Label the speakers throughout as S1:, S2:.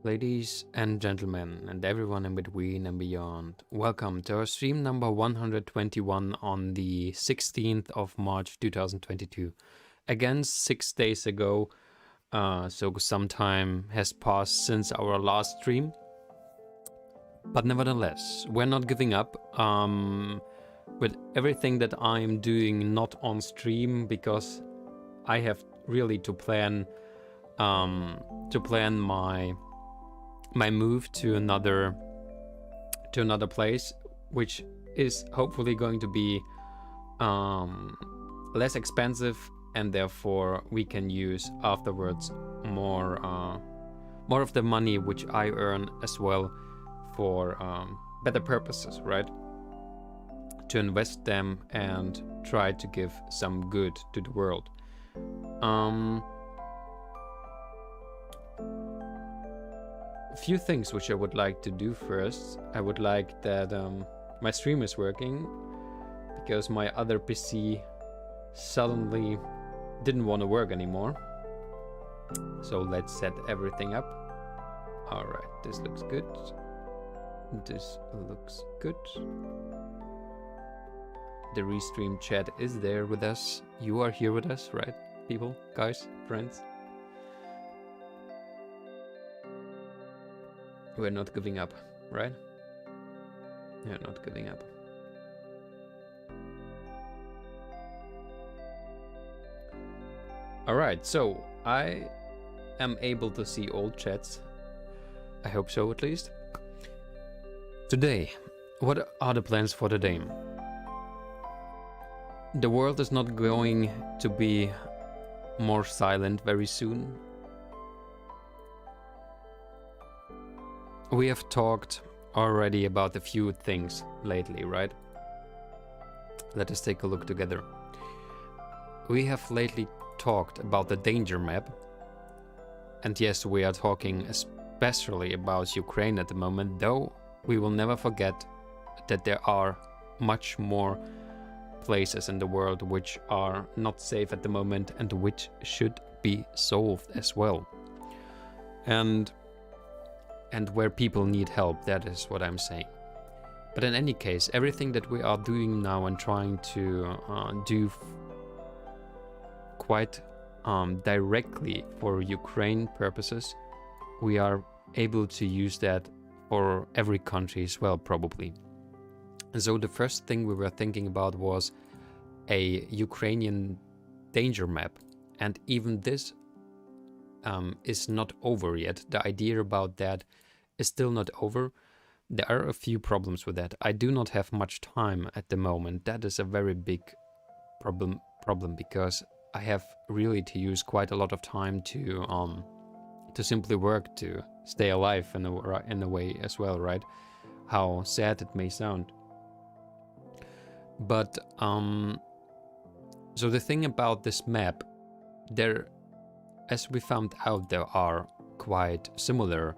S1: Ladies and gentlemen, and everyone in between and beyond, welcome to our stream number 121 on the 16th of March 2022. Again, 6 days ago, so some time has passed since our last stream. But nevertheless, we're not giving up with everything that I'm doing not on stream, because I have really to plan my move to another place, which is hopefully going to be less expensive, and therefore we can use afterwards more of the money which I earn as well for better purposes, right? To invest them and try to give some good to the world. A few things which I would like to do first. I would like that my stream is working, because my other PC suddenly didn't want to work anymore. So let's set everything up. Alright, this looks good. This looks good. The restream chat is there with us. You are here with us, right, people, guys, friends? We're not giving up, right? We're not giving up. Alright, so I am able to see all chats. I hope so, at least. Today, what are the plans for the day? The world is not going to be more silent very soon. We have talked already about a few things lately, right? Let us take a look together. We have lately talked about the danger map. And yes, we are talking especially about Ukraine at the moment, though we will never forget that there are much more places in the world which are not safe at the moment and which should be solved as well. And where people need help, that is what I'm saying. But in any case, everything that we are doing now and trying to do quite directly for Ukraine purposes, we are able to use that for every country as well, probably. And so the first thing we were thinking about was a Ukrainian danger map. And even this is not over yet. The idea about that is still not over. There are a few problems with that. I do not have much time at the moment. That is a very big problem because I have really to use quite a lot of time to simply work, to stay alive in a way as well, right? How sad it may sound. But so the thing about this map, there, as we found out, there are quite similar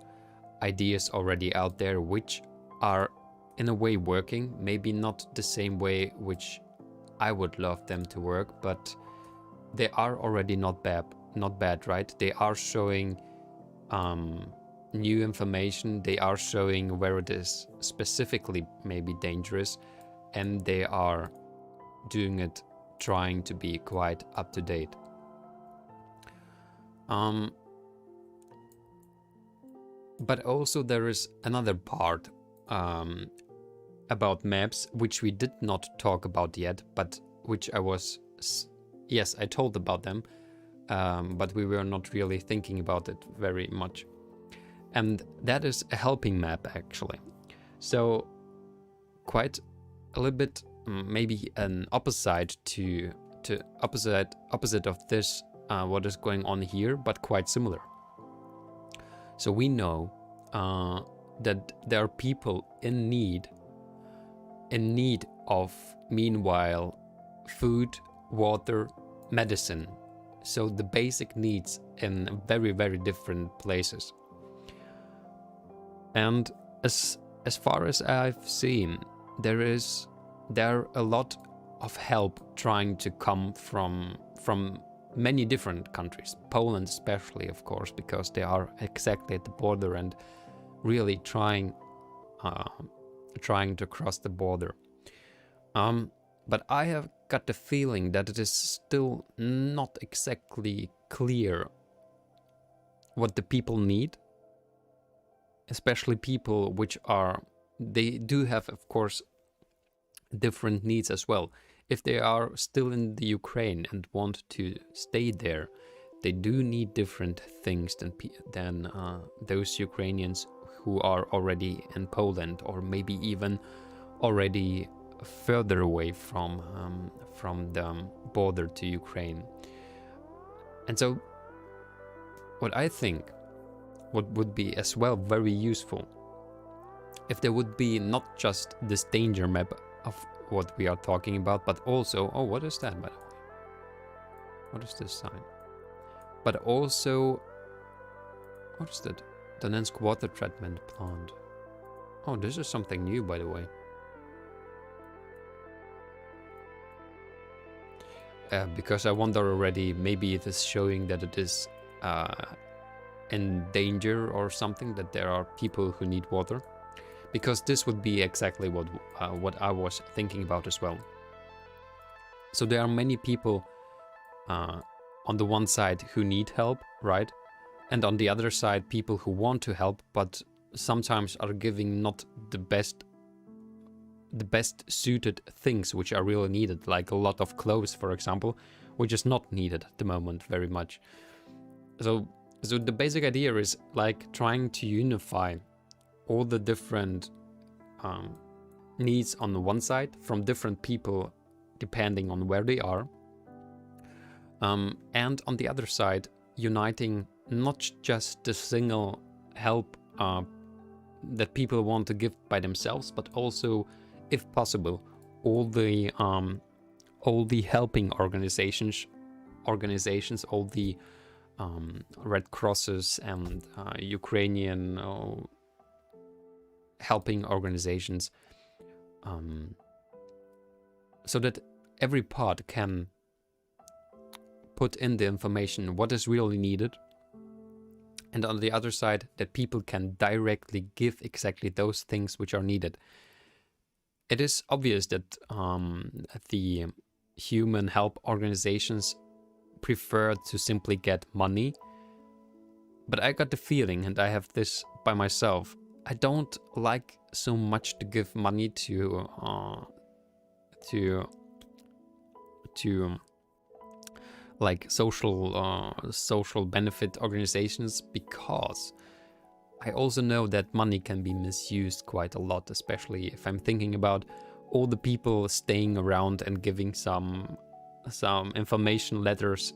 S1: ideas already out there which are in a way working, maybe not the same way which I would love them to work, but they are already not bad, right? They are showing new information, they are showing where it is specifically maybe dangerous, and they are doing it trying to be quite up to date. But also there is another part about maps which we did not talk about yet, but which I told about them, but we were not really thinking about it very much. And that is a helping map, actually. So quite a little bit, maybe an opposite opposite of this, what is going on here, but quite similar. So we know that there are people in need of, meanwhile, food, water, medicine. So the basic needs in very, very different places. And as far as I've seen, there are a lot of help trying to come from many different countries, Poland especially, of course, because they are exactly at the border and really trying to cross the border. But I have got the feeling that it is still not exactly clear what the people need, especially people which are, they do have, of course, different needs as well. If they are still in the Ukraine and want to stay there, they do need different things than those Ukrainians who are already in Poland, or maybe even already further away from the border to Ukraine. And so what I think, what would be as well very useful, if there would be not just this danger map of what we are talking about, but also, oh, what is that, by the way? What is this sign? But also, what is that? Donetsk water treatment plant. Oh, this is something new, by the way. Because I wonder already, maybe it is showing that it is in danger or something, that there are people who need water. Because this would be exactly what I was thinking about as well. So there are many people on the one side who need help, right? And on the other side, people who want to help, but sometimes are giving not the best suited things which are really needed, like a lot of clothes, for example, which is not needed at the moment very much. So the basic idea is like trying to unify all the different needs on the one side from different people depending on where they are, and on the other side uniting not just the single help that people want to give by themselves, but also, if possible, all the helping organizations, all the Red Crosses and Ukrainian helping organizations, so that every part can put in the information what is really needed, and on the other side that people can directly give exactly those things which are needed. It is obvious that the human help organizations prefer to simply get money, but I got the feeling, and I have this by myself, I don't like so much to give money to like social benefit organizations, because I also know that money can be misused quite a lot, especially if I'm thinking about all the people staying around and giving some information letters,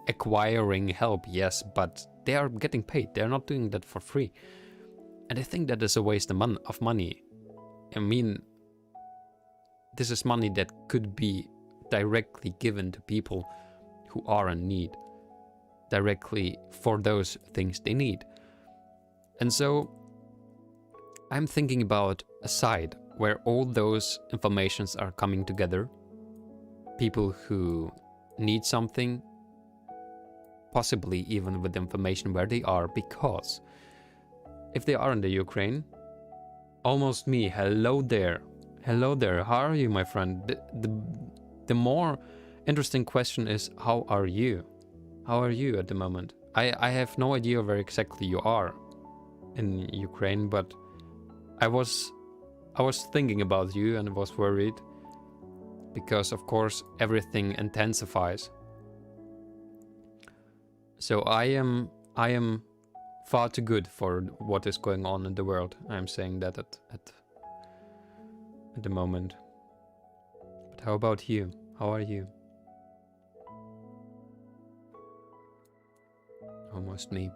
S1: acquiring help, yes, but they are getting paid. They're not doing that for free. And I think that is a waste of money. I mean, this is money that could be directly given to people who are in need, directly for those things they need. And so I'm thinking about a site where all those informations are coming together. People who need something, possibly even with information where they are, because if they are in the Ukraine, almost me, hello there, how are you, my friend? The more interesting question is, how are you? How are you at the moment? I have no idea where exactly you are in Ukraine, but I was thinking about you and was worried, because of course everything intensifies. So I am far too good for what is going on in the world. I'm saying that at the moment. But how about you? How are you? Almost me.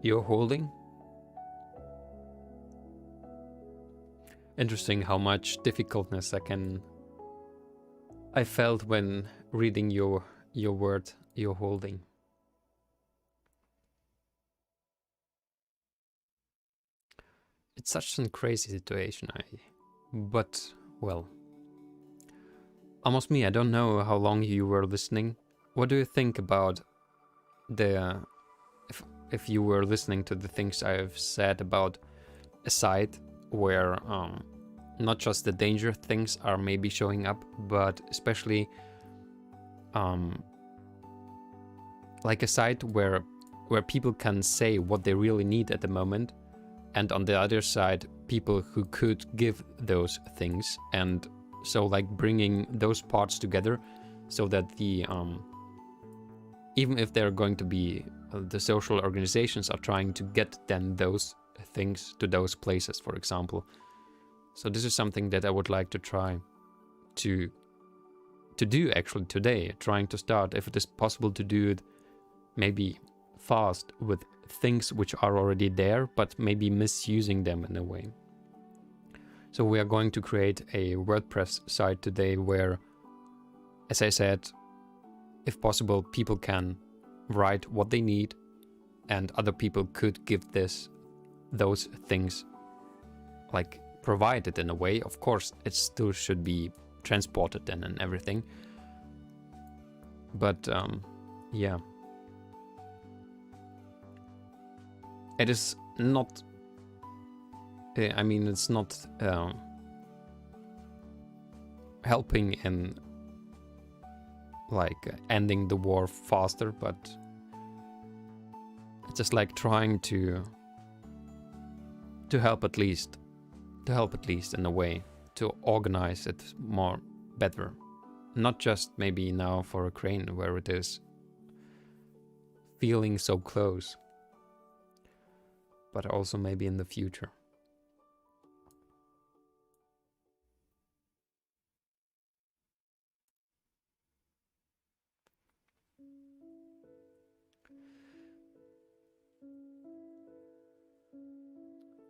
S1: You're holding? Interesting how much difficultness I felt when reading your word, you're holding. It's such a crazy situation. But well, almost me. I don't know how long you were listening. What do you think about the if you were listening to the things I've said about a site where not just the danger things are maybe showing up, but especially like a site where people can say what they really need at the moment, and on the other side people who could give those things, and so like bringing those parts together so that the even if they're going to be the social organizations are trying to get then those things to those places, for example. So this is something that I would like to try to do actually today, trying to start, if it is possible, to do it maybe fast with things which are already there, but maybe misusing them in a way. So we are going to create a WordPress site today where, as I said, if possible, people can write what they need and other people could give those things, like provide it in a way. Of course, it still should be transported then and everything. But yeah. It is not, I mean, it's not helping in like ending the war faster, but it's just like trying to help at least in a way to organize it more better. Not just maybe now for Ukraine where it is feeling so close, but also maybe in the future.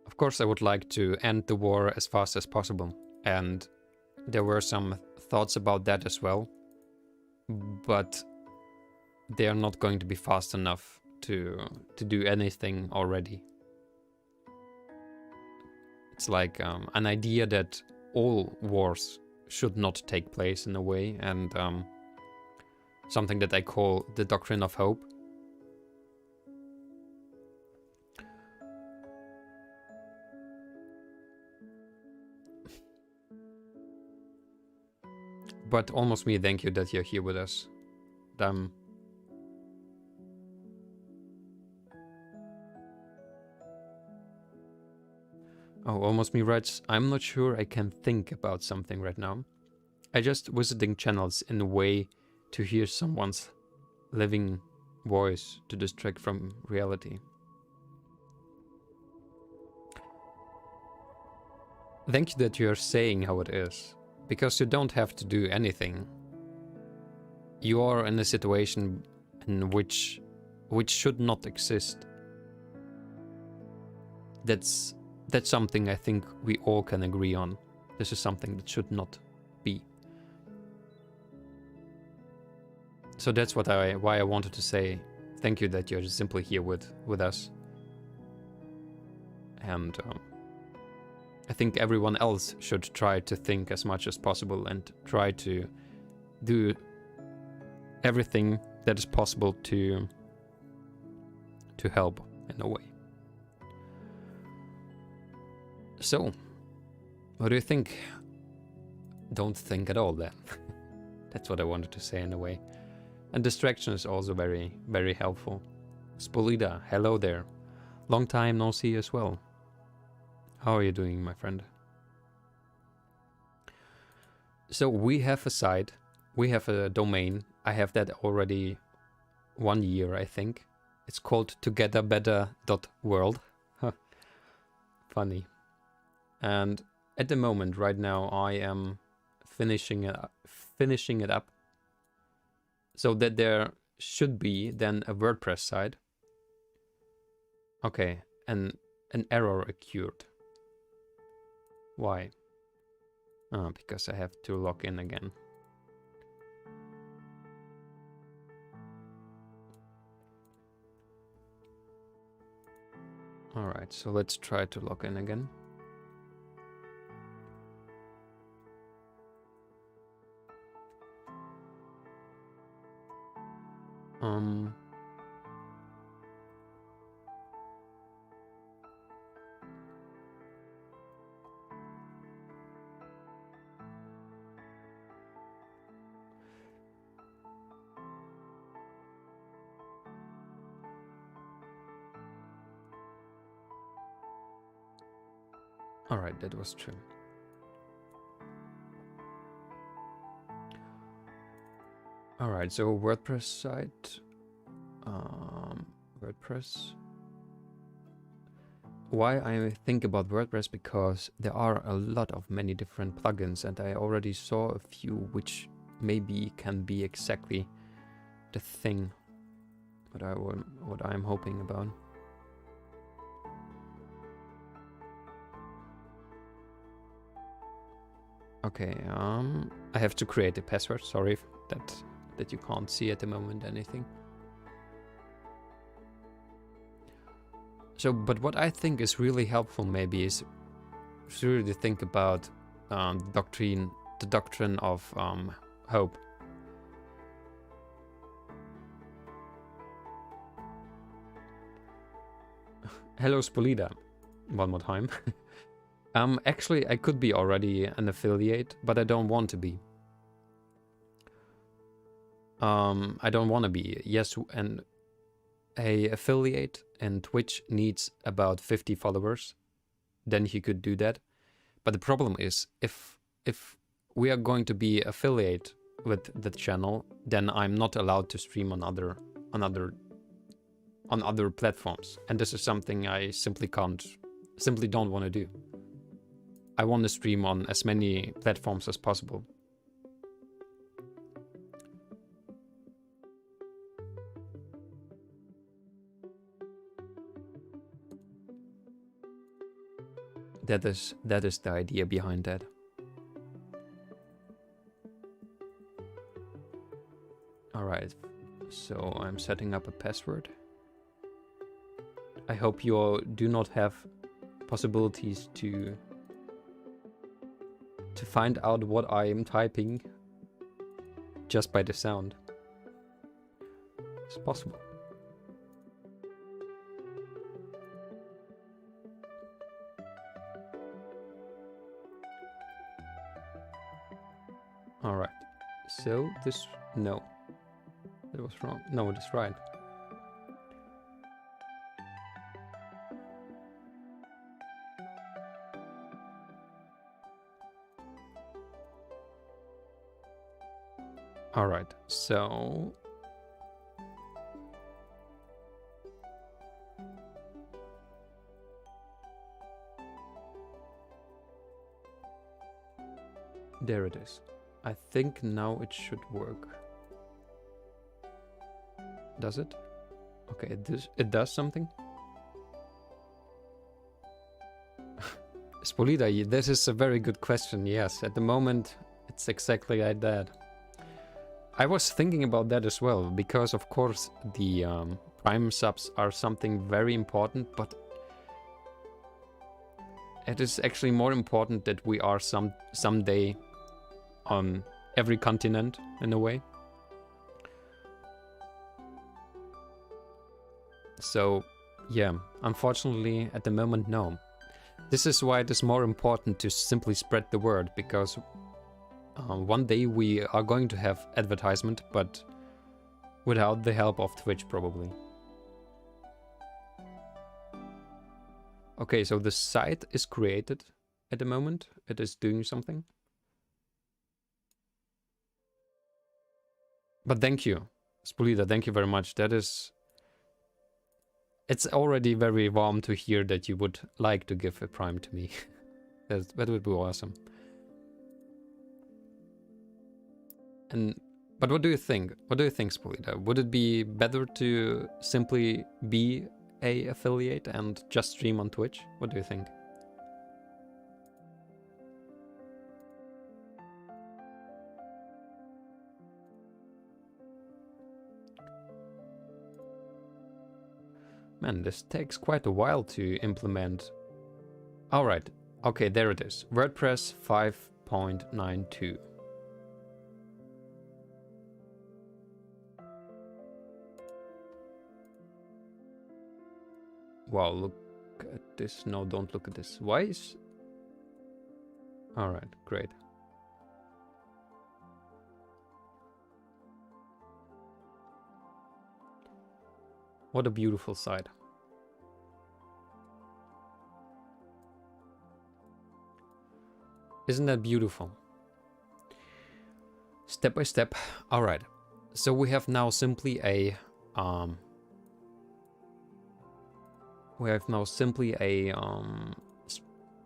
S1: Of course, I would like to end the war as fast as possible, and there were some thoughts about that as well, but they are not going to be fast enough to do anything already. It's like an idea that all wars should not take place in a way, and something that I call the doctrine of hope. But almost me, thank you that you're here with us. Oh, almost me writes, I'm not sure I can think about something right now. I just visiting channels in a way to hear someone's living voice to distract from reality. Thank you that you're saying how it is, because you don't have to do anything. You are in a situation in which should not exist. That's something I think we all can agree on. This is something that should not be. So that's why I wanted to say thank you that you're simply here with us. And I think everyone else should try to think as much as possible and try to do everything that is possible to help in a way. So, what do you think? Don't think at all then. That's what I wanted to say in a way. And distraction is also very, very helpful. Spolida, hello there. Long time no see as well. How are you doing, my friend? So we have a site, we have a domain. I have that already 1 year, I think. It's called togetherbetter.world. Funny. And at the moment, right now, I am finishing it up so that there should be then a WordPress site. Okay, an error occurred. Why? Oh, because I have to log in again. Alright, so let's try to log in again. Um, all right, that was true. All right, so WordPress site, WordPress. Why I think about WordPress, because there are a lot of many different plugins, and I already saw a few which maybe can be exactly the thing what I'm hoping about. Okay, I have to create a password. Sorry that you can't see at the moment anything. So, but what I think is really helpful maybe is to really think about the doctrine of hope. Hello, Spolida, one more time. Actually, I could be already an affiliate, but I don't want to be. I don't want to be. Yes, and a affiliate and Twitch needs about 50 followers. Then he could do that. But the problem is, if we are going to be affiliate with the channel, then I'm not allowed to stream on other platforms, and this is something I simply don't want to do. I want to stream on as many platforms as possible. That is the idea behind that. All right, so I'm setting up a password. I hope you all do not have possibilities to find out what I am typing just by the sound. It's possible. All right, so this, no, that was wrong. No, it is right. All right, so there it is. I think now it should work. Does it? Okay, it does something. Spolida, this is a very good question. Yes, at the moment it's exactly like that. I was thinking about that as well, because of course the Prime subs are something very important, but it is actually more important that we are someday on every continent in a way. So yeah, unfortunately at the moment, no. This is why it is more important to simply spread the word, because one day we are going to have advertisement, but without the help of Twitch probably. Okay, so the site is created at the moment. It is doing something. But thank you, Spolida, thank you very much. It's already very warm to hear that you would like to give a Prime to me. That would be awesome. But what do you think? What do you think, Spolida? Would it be better to simply be a affiliate and just stream on Twitch? What do you think? Man, this takes quite a while to implement. All right. Okay, there it is. WordPress 5.92. Wow, look at this. No, don't look at this. Why is... Alright, great. What a beautiful sight. Isn't that beautiful? Step by step. Alright. So we have now simply a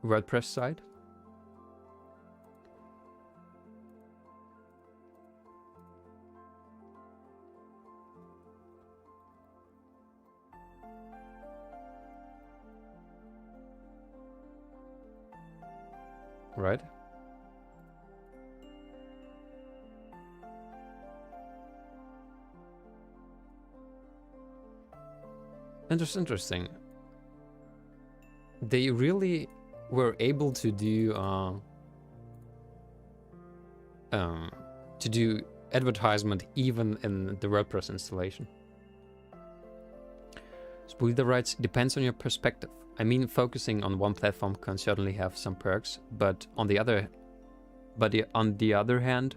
S1: WordPress site. Right? Interesting. They really were able to do advertisement even in the WordPress installation. Spuida writes, depends on your perspective. I mean, focusing on one platform can certainly have some perks, but on the other hand,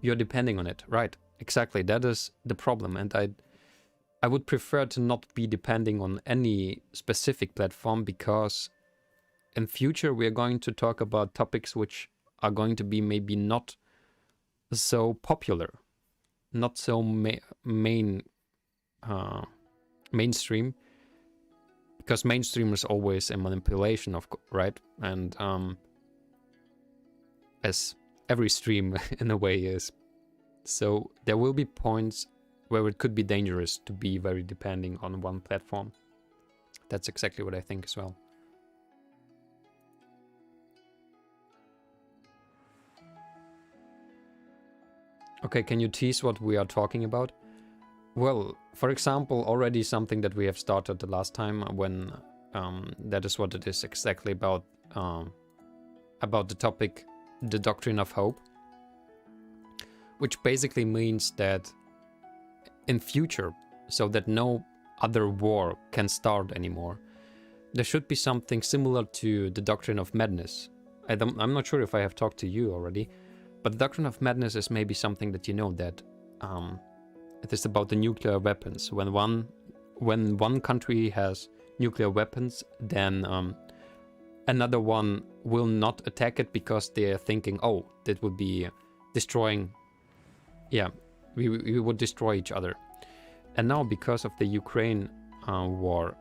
S1: you're depending on it. Right, exactly. That is the problem, and I would prefer to not be depending on any specific platform, because in future we are going to talk about topics which are going to be maybe not so popular, not so mainstream, because mainstream is always a manipulation of, right? And as every stream in a way is. So there will be points where it could be dangerous to be very depending on one platform. That's exactly what I think as well. Okay, can you tease what we are talking about? Well, for example, already something that we have started the last time when that is what it is exactly about the topic, the doctrine of hope, which basically means that in future, so that no other war can start anymore, there should be something similar to the doctrine of madness. I'm not sure if I have talked to you already, but the doctrine of madness is maybe something that you know, that it is about the nuclear weapons. When one country has nuclear weapons, then another one will not attack it because they are thinking, oh, that would be destroying. Yeah, we would destroy each other. And now, because of the Ukraine war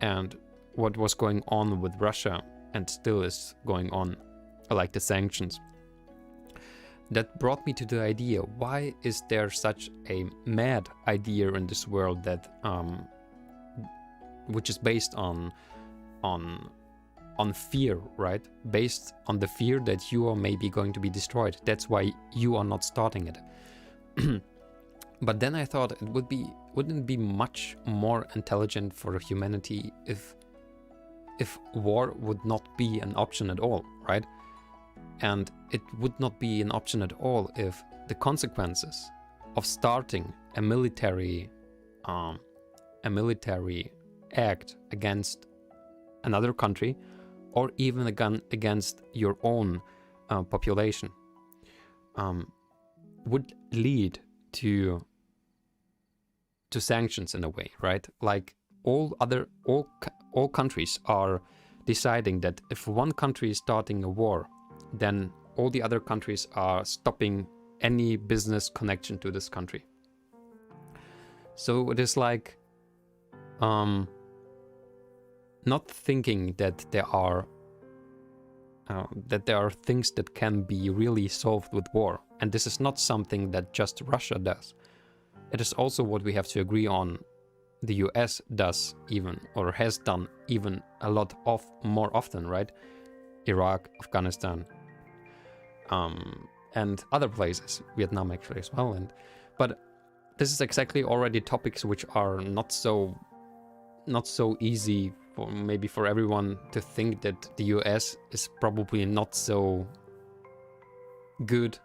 S1: and what was going on with Russia and still is going on, like the sanctions, that brought me to the idea, why is there such a mad idea in this world that which is based on fear, right? Based on the fear that you are maybe going to be destroyed. That's why you are not starting it. But then I thought, wouldn't it be much more intelligent for humanity if war would not be an option at all, right? And it would not be an option at all if the consequences of starting a military act against another country, or even against your own population, would lead to sanctions in a way, right? Like all countries are deciding that if one country is starting a war, then all the other countries are stopping any business connection to this country. So it is like not thinking that there are things that can be really solved with war. And this is not something that just Russia does. It is also what we have to agree on the US does even, or has done even a lot more often, right? Iraq, Afghanistan, and other places, Vietnam actually as well. But this is exactly already topics which are not so easy for maybe for everyone to think that the US is probably not so good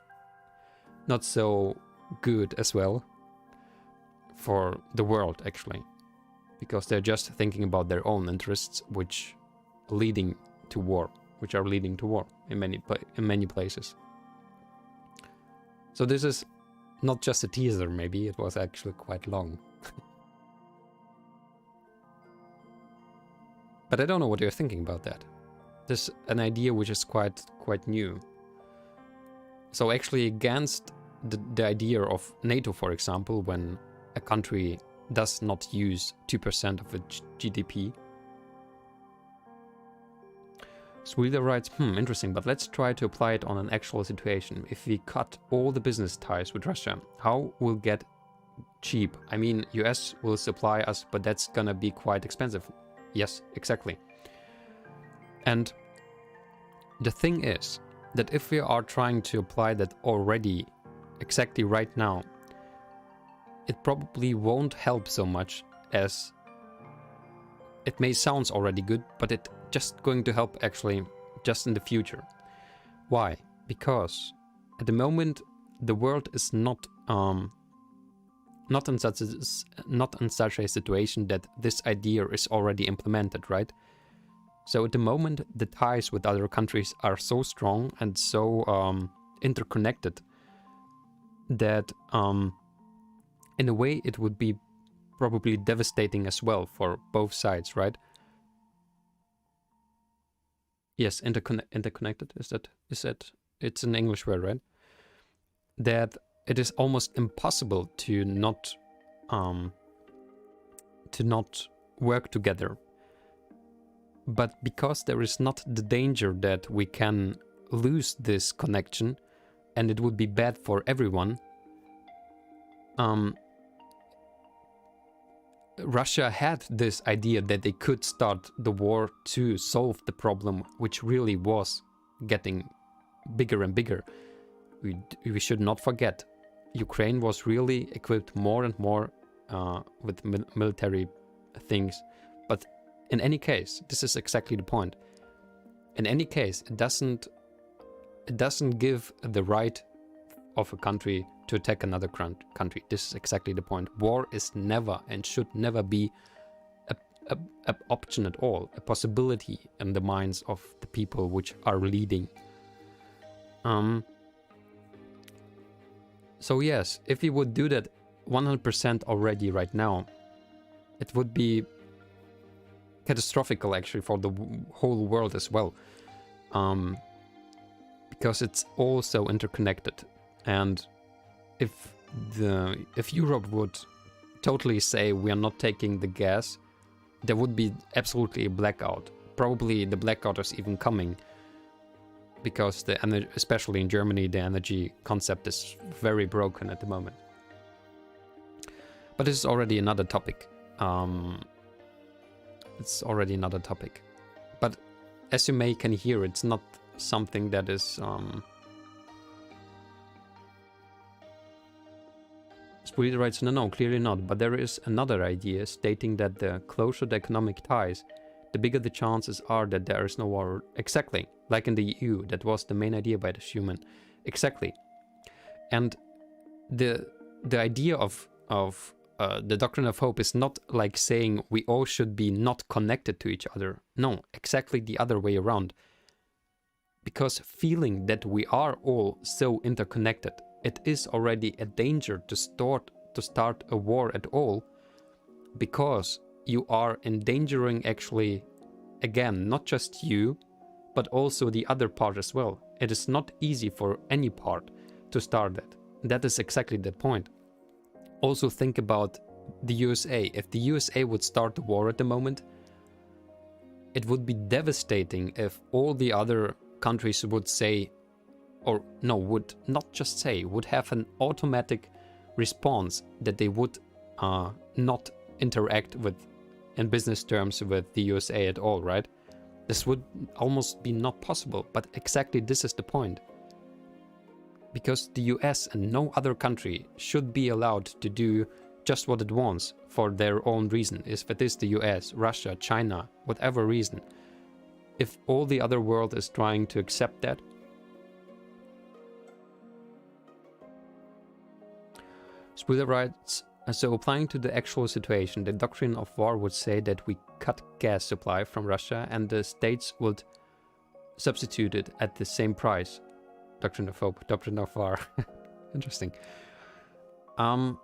S1: as well for the world, actually. because they're just thinking about their own interests, which are leading to war in many places. So this is not just a teaser, maybe it was actually quite long. But I don't know what you're thinking about that. This is an idea which is quite new. So actually against the idea of NATO, for example, when a country does not use 2% of its GDP. Sweden writes, interesting, but let's try to apply it on an actual situation. If we cut all the business ties with Russia, how will get cheap? I mean, US will supply us, but that's gonna be quite expensive. Yes, exactly. And the thing is that if we are trying to apply that already exactly right now, it probably won't help so much as it may sound already good, but it's just going to help actually just in the future. Why? Because at the moment the world is not in such a situation that this idea is already implemented, right? So at the moment the ties with other countries are so strong and so interconnected that in a way it would be probably devastating as well for both sides, right? Yes, interconnected, is that it's an English word, right? That it is almost impossible to not work together. But because there is not the danger that we can lose this connection and it would be bad for everyone, Russia had this idea that they could start the war to solve the problem, which really was getting bigger and bigger. We should not forget, Ukraine was really equipped more and more with military things. But in any case, this is exactly the point. In any case, it doesn't give the right of a country to attack another country. This is exactly the point. War is never and should never be an option at all, a possibility in the minds of the people which are leading. So yes, if we would do that 100% already right now, it would be catastrophic actually for the whole world as well, because it's all so interconnected. And if Europe would totally say we are not taking the gas, there would be absolutely a blackout. Probably the blackout is even coming, because especially in Germany, the energy concept is very broken at the moment. But this is already another topic. It's already another topic. But as you can hear, it's not something that is Sweden writes, no, clearly not, but there is another idea stating that the closer the economic ties, the bigger the chances are that there is no war. Exactly, like in the EU, that was the main idea by the Schuman. Exactly. And the idea of the doctrine of hope is not like saying we all should be not connected to each other. No, exactly the other way around. Because feeling that we are all so interconnected, it is already a danger to start a war at all, because you are endangering actually, again, not just you, but also the other part as well. It is not easy for any part to start that. That is exactly the point. Also think about the USA. If the USA would start the war at the moment, it would be devastating if all the other countries would say, or no, would not just say, would have an automatic response that they would not interact with, in business terms, with the USA at all, right? This would almost be not possible, but exactly this is the point. Because the US and no other country should be allowed to do just what it wants for their own reason. If it is the US, Russia, China, whatever reason. If all the other world is trying to accept that, Spooder writes, So applying to the actual situation, the doctrine of war would say that we cut gas supply from Russia and the states would substitute it at the same price. Doctrine of hope, doctrine of war. Interesting. And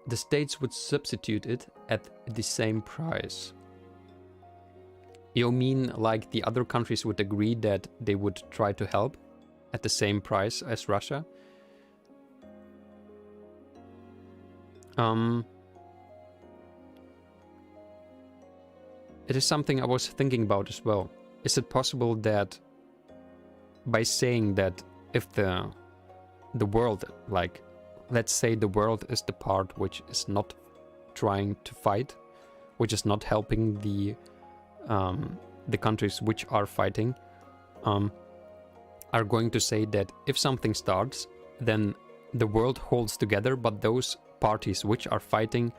S1: the states would substitute it at the same price. You mean like the other countries would agree that they would try to help at the same price as Russia? It is something I was thinking about as well. Is it possible that by saying that if the world, like, let's say the world is the part which is not trying to fight, which is not helping the countries which are fighting, are going to say that if something starts, then the world holds together, but those parties which are fighting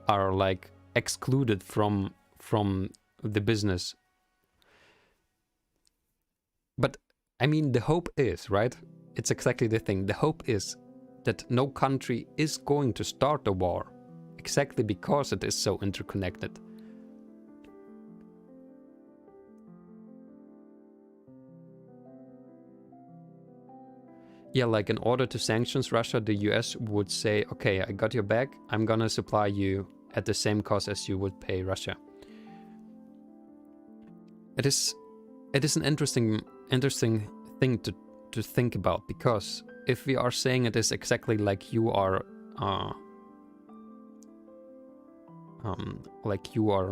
S1: are like excluded from the business. But I mean, the hope is, right? It's exactly the thing. The hope is that no country is going to start a war, exactly because it is so interconnected. Yeah, like in order to sanctions Russia, the US would say, okay, I got your back, I'm gonna supply you at the same cost as you would pay Russia. It is an interesting thing to think about, because if we are saying it is exactly like you are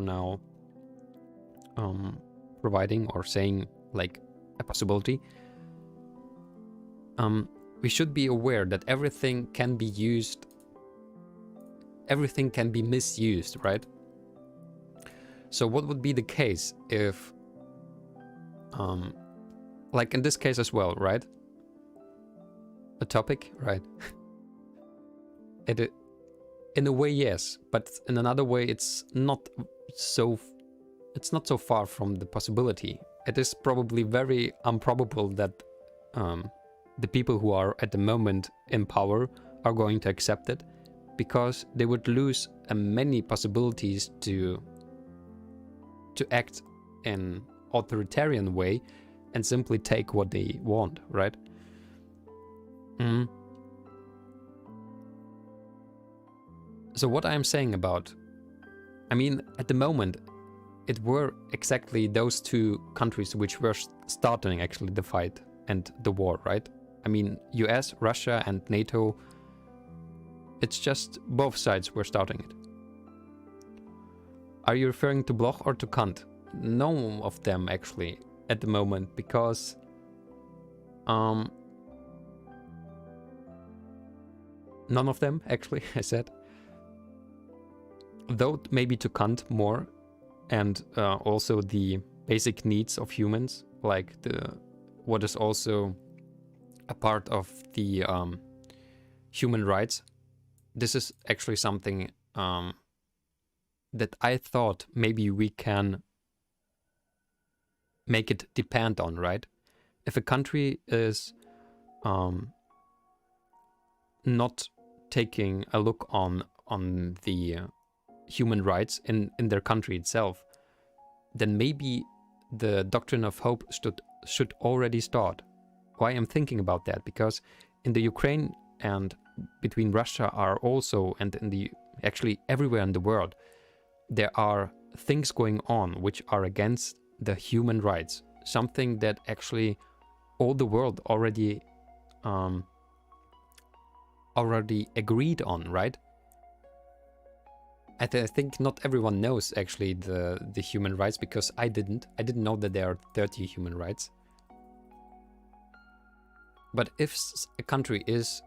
S1: now providing or saying like a possibility, we should be aware that everything can be used, everything can be misused, right? So what would be the case if, like in this case as well, right? A topic, right? In a way, yes, but in another way, it's not so far from the possibility. It is probably very improbable that the people who are at the moment in power are going to accept it, because they would lose many possibilities to act in authoritarian way and simply take what they want, right? So what I'm saying about, I mean, at the moment, it were exactly those two countries which were starting actually the fight and the war, right? I mean, US, Russia and NATO, it's just both sides were starting it. Are you referring to Bloch or to Kant? None of them actually at the moment, because none of them actually, I said. Though maybe to Kant more, and also the basic needs of humans, like what is also a part of the human rights. This is actually something that I thought maybe we can make it depend on, right? If a country is not taking a look on the human rights in their country itself, then maybe the doctrine of hope should already start. Why I'm thinking about that? Because in the Ukraine and between Russia are also, and in the actually everywhere in the world, there are things going on which are against the human rights. Something that actually all the world already agreed on, right? I think not everyone knows actually the human rights, because I didn't know that there are 30 human rights. But if a country is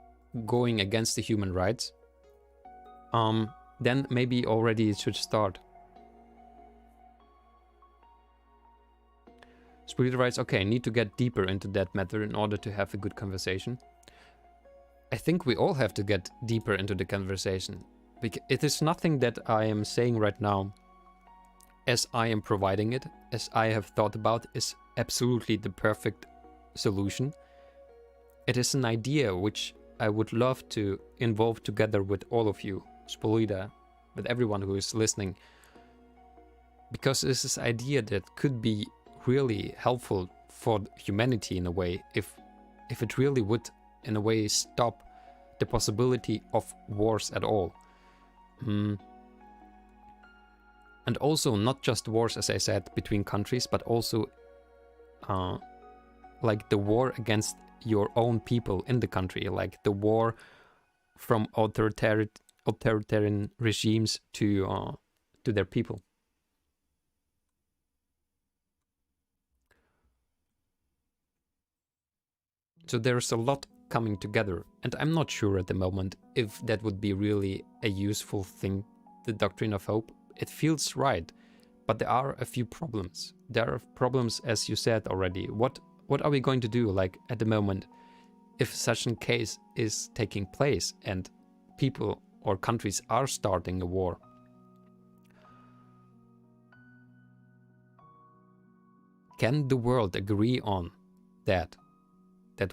S1: going against the human rights, then maybe already it should start. Spirit rights, okay, need to get deeper into that matter in order to have a good conversation. I think we all have to get deeper into the conversation. It is nothing that I am saying right now as I am providing it, as I have thought about, is absolutely the perfect solution. It is an idea which I would love to involve together with all of you, Spolida, with everyone who is listening, because there's this idea that could be really helpful for humanity in a way, if it really would in a way stop the possibility of wars at all. And also not just wars, as I said, between countries, but also like the war against your own people in the country, like the war from authoritarian regimes to their people. So there's a lot coming together, and I'm not sure at the moment if that would be really a useful thing, the doctrine of hope. It feels right, but there are a few problems. There are problems, as you said already. What are we going to do, like, at the moment, if such a case is taking place and people or countries are starting a war? Can the world agree on that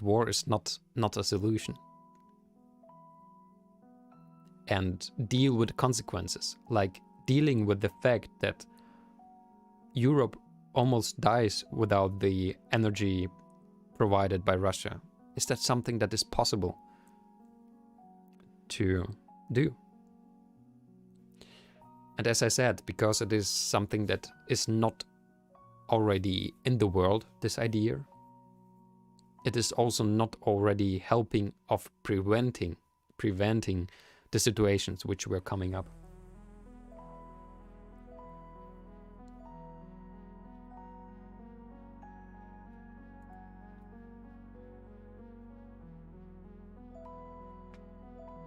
S1: war is not a solution, and deal with the consequences, like dealing with the fact that Europe almost dies without the energy provided by Russia? Is that something that is possible to do? And as I said, because it is something that is not already in the world, this idea, it is also not already helping of preventing the situations which were coming up.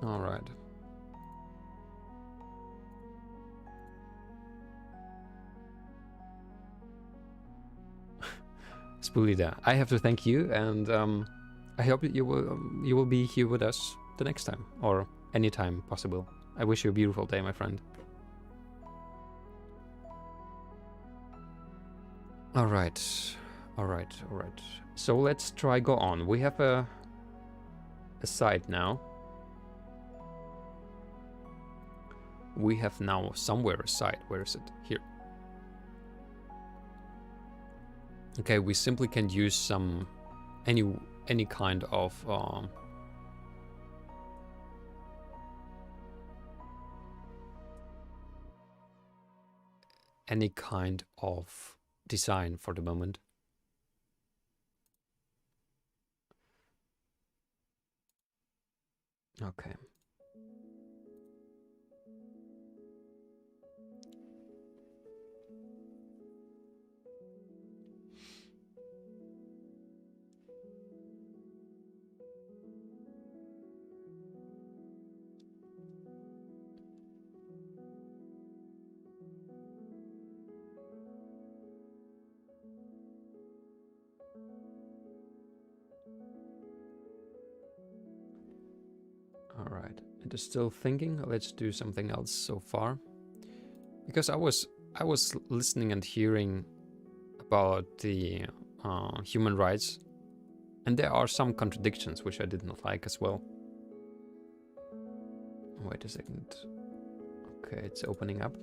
S1: All right. Spulida, I have to thank you, and I hope that you will be here with us the next time, or anytime possible. I wish you a beautiful day, my friend. All right. So let's try go on. We have a site now. We have now somewhere a site. Where is it? Here. Okay, we simply can use some any kind of design for the moment. Okay. All right. It is still thinking. Let's do something else so far, because I was listening and hearing about the human rights, and there are some contradictions which I did not like as well. Wait a second. Okay, it's opening up.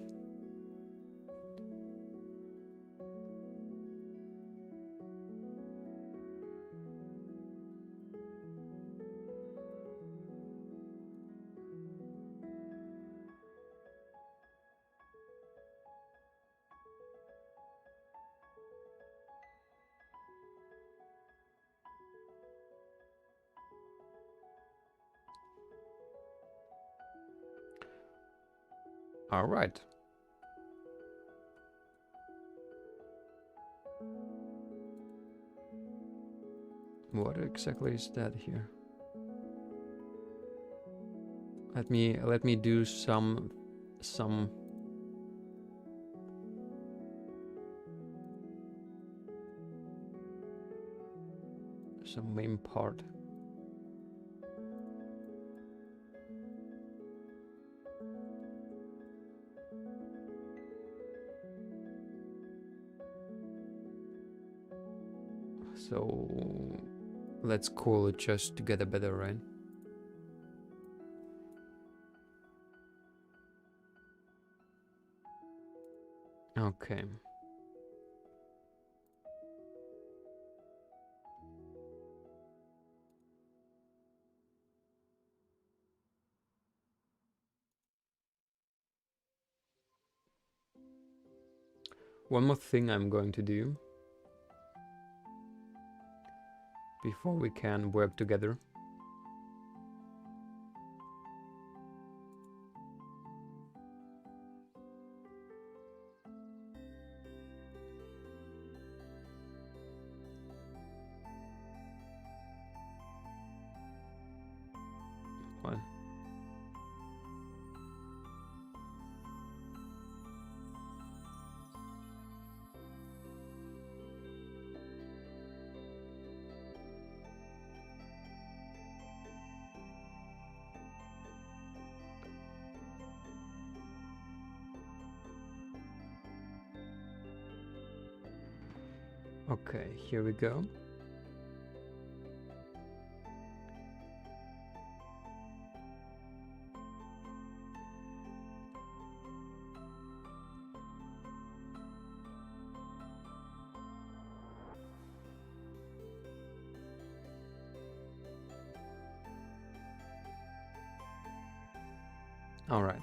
S1: All right. What exactly is that here? Let me do some main part. So let's call it just to get a better, right? Okay. One more thing I'm going to do before we can work together. What? Okay, here we go. All right.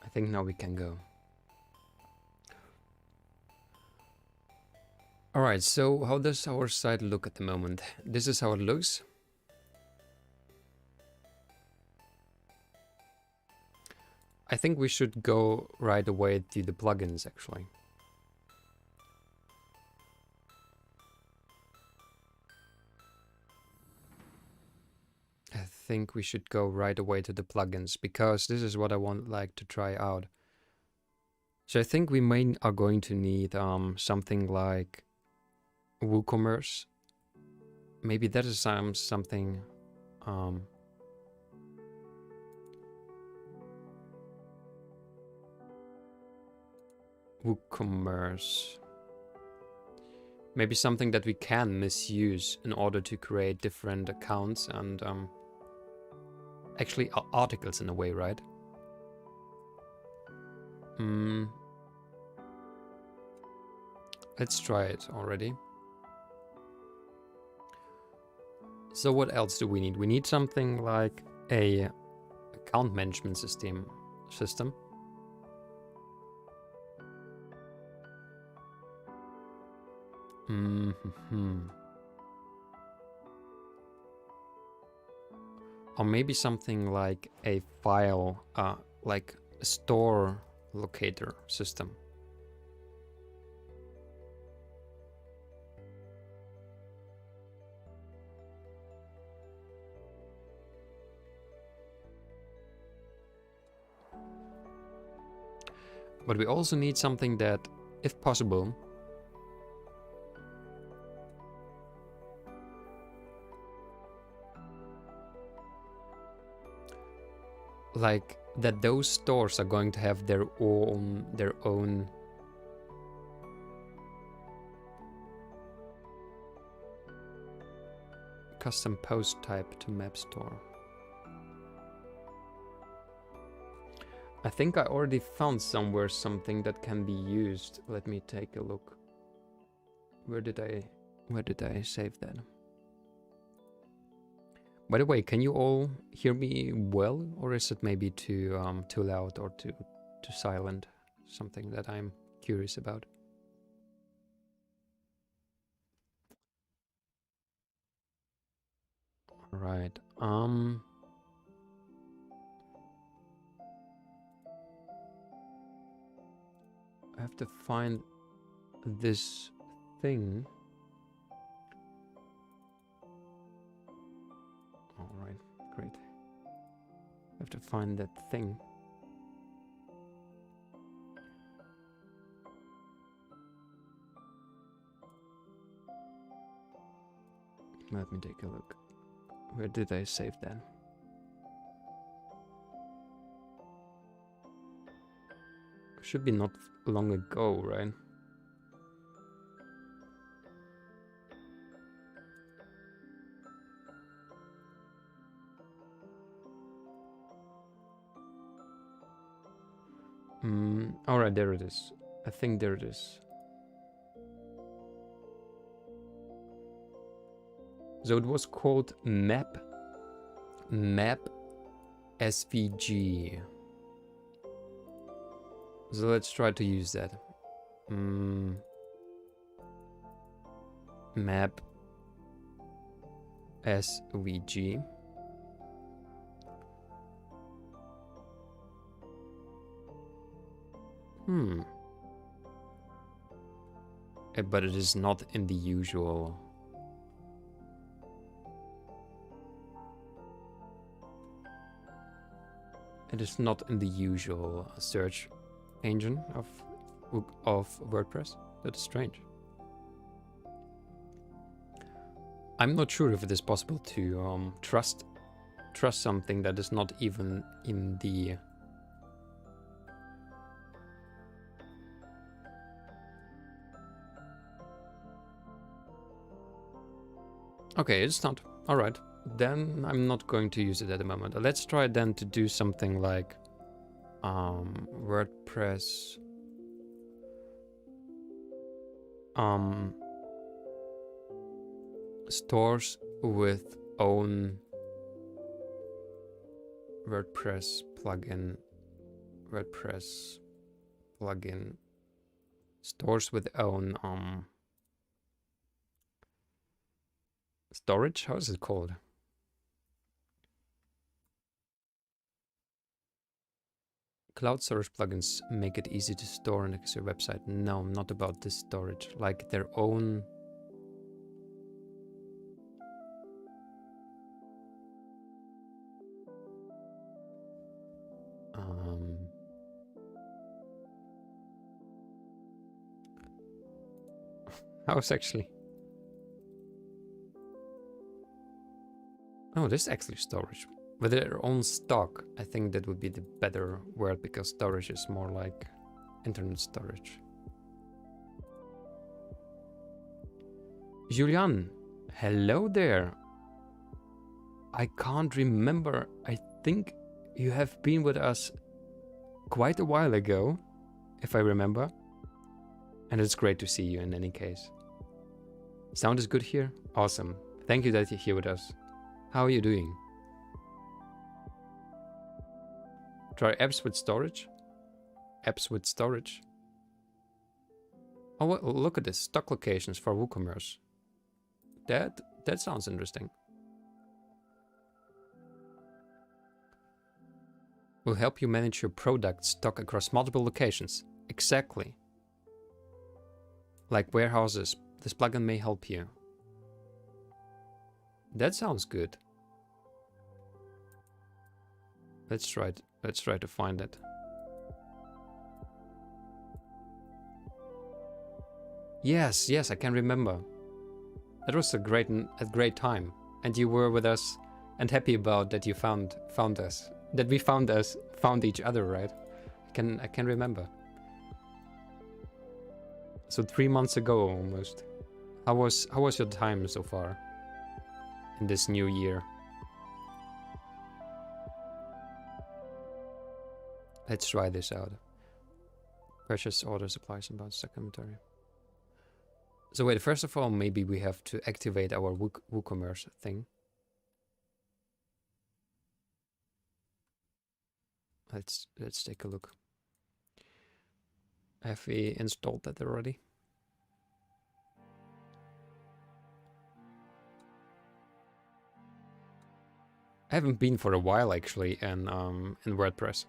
S1: I think now we can go. All right, so how does our site look at the moment? This is how it looks. I think we should go right away to the plugins, actually. I think we should go right away to the plugins, because this is what I want to try out. So I think we are going to need something like WooCommerce. Maybe that is something WooCommerce. Maybe something that we can misuse in order to create different accounts and actually articles in a way, right? Let's try it already. So what else do we need? We need something like a account management system. Or maybe something like a file, like a store locator system. But we also need something that, if possible, like that those stores are going to have their own custom post type to map store. I think I already found somewhere something that can be used. Let me take a look. Where did I save that? By the way, can you all hear me well, or is it maybe too loud or too silent? Something that I'm curious about. All right. I have to find this thing. All right, great. I have to find that thing. Let me take a look. Where did I save that? Should be not long ago, right? Alright, there it is. I think there it is. So it was called map SVG. So let's try to use that. Map SVG. But it is not in the usual. It is not in the usual search engine of WordPress. That is strange. I'm not sure if it is possible to trust something that is not even in the. Okay, it's not. All right. Then I'm not going to use it at the moment. Let's try then to do something like WordPress stores with own WordPress plugin stores with own storage. How is it called? Cloud storage plugins make it easy to store and access your website. No, not about this storage. Like their own. How is actually. Oh, this is actually storage. With their own stock, I think that would be the better word, because storage is more like internet storage. Julian, hello there. I can't remember. I think you have been with us quite a while ago, if I remember. And it's great to see you in any case. Sound is good here? Awesome. Thank you that you're here with us. How are you doing? Try apps with storage. Apps with storage. Oh, well, look at this. Stock locations for WooCommerce. That sounds interesting. Will help you manage your product stock across multiple locations. Exactly. Like warehouses. This plugin may help you. That sounds good. Let's try to find it. Yes, I can remember. That was a great time, and you were with us and happy about that you found us. That we found each other, right? I can remember. So 3 months ago almost. How was your time so far in this new year? Let's try this out. Purchase order supplies and stock inventory. So wait, first of all, maybe we have to activate our WooCommerce thing. Let's take a look. Have we installed that already? I haven't been for a while actually in WordPress.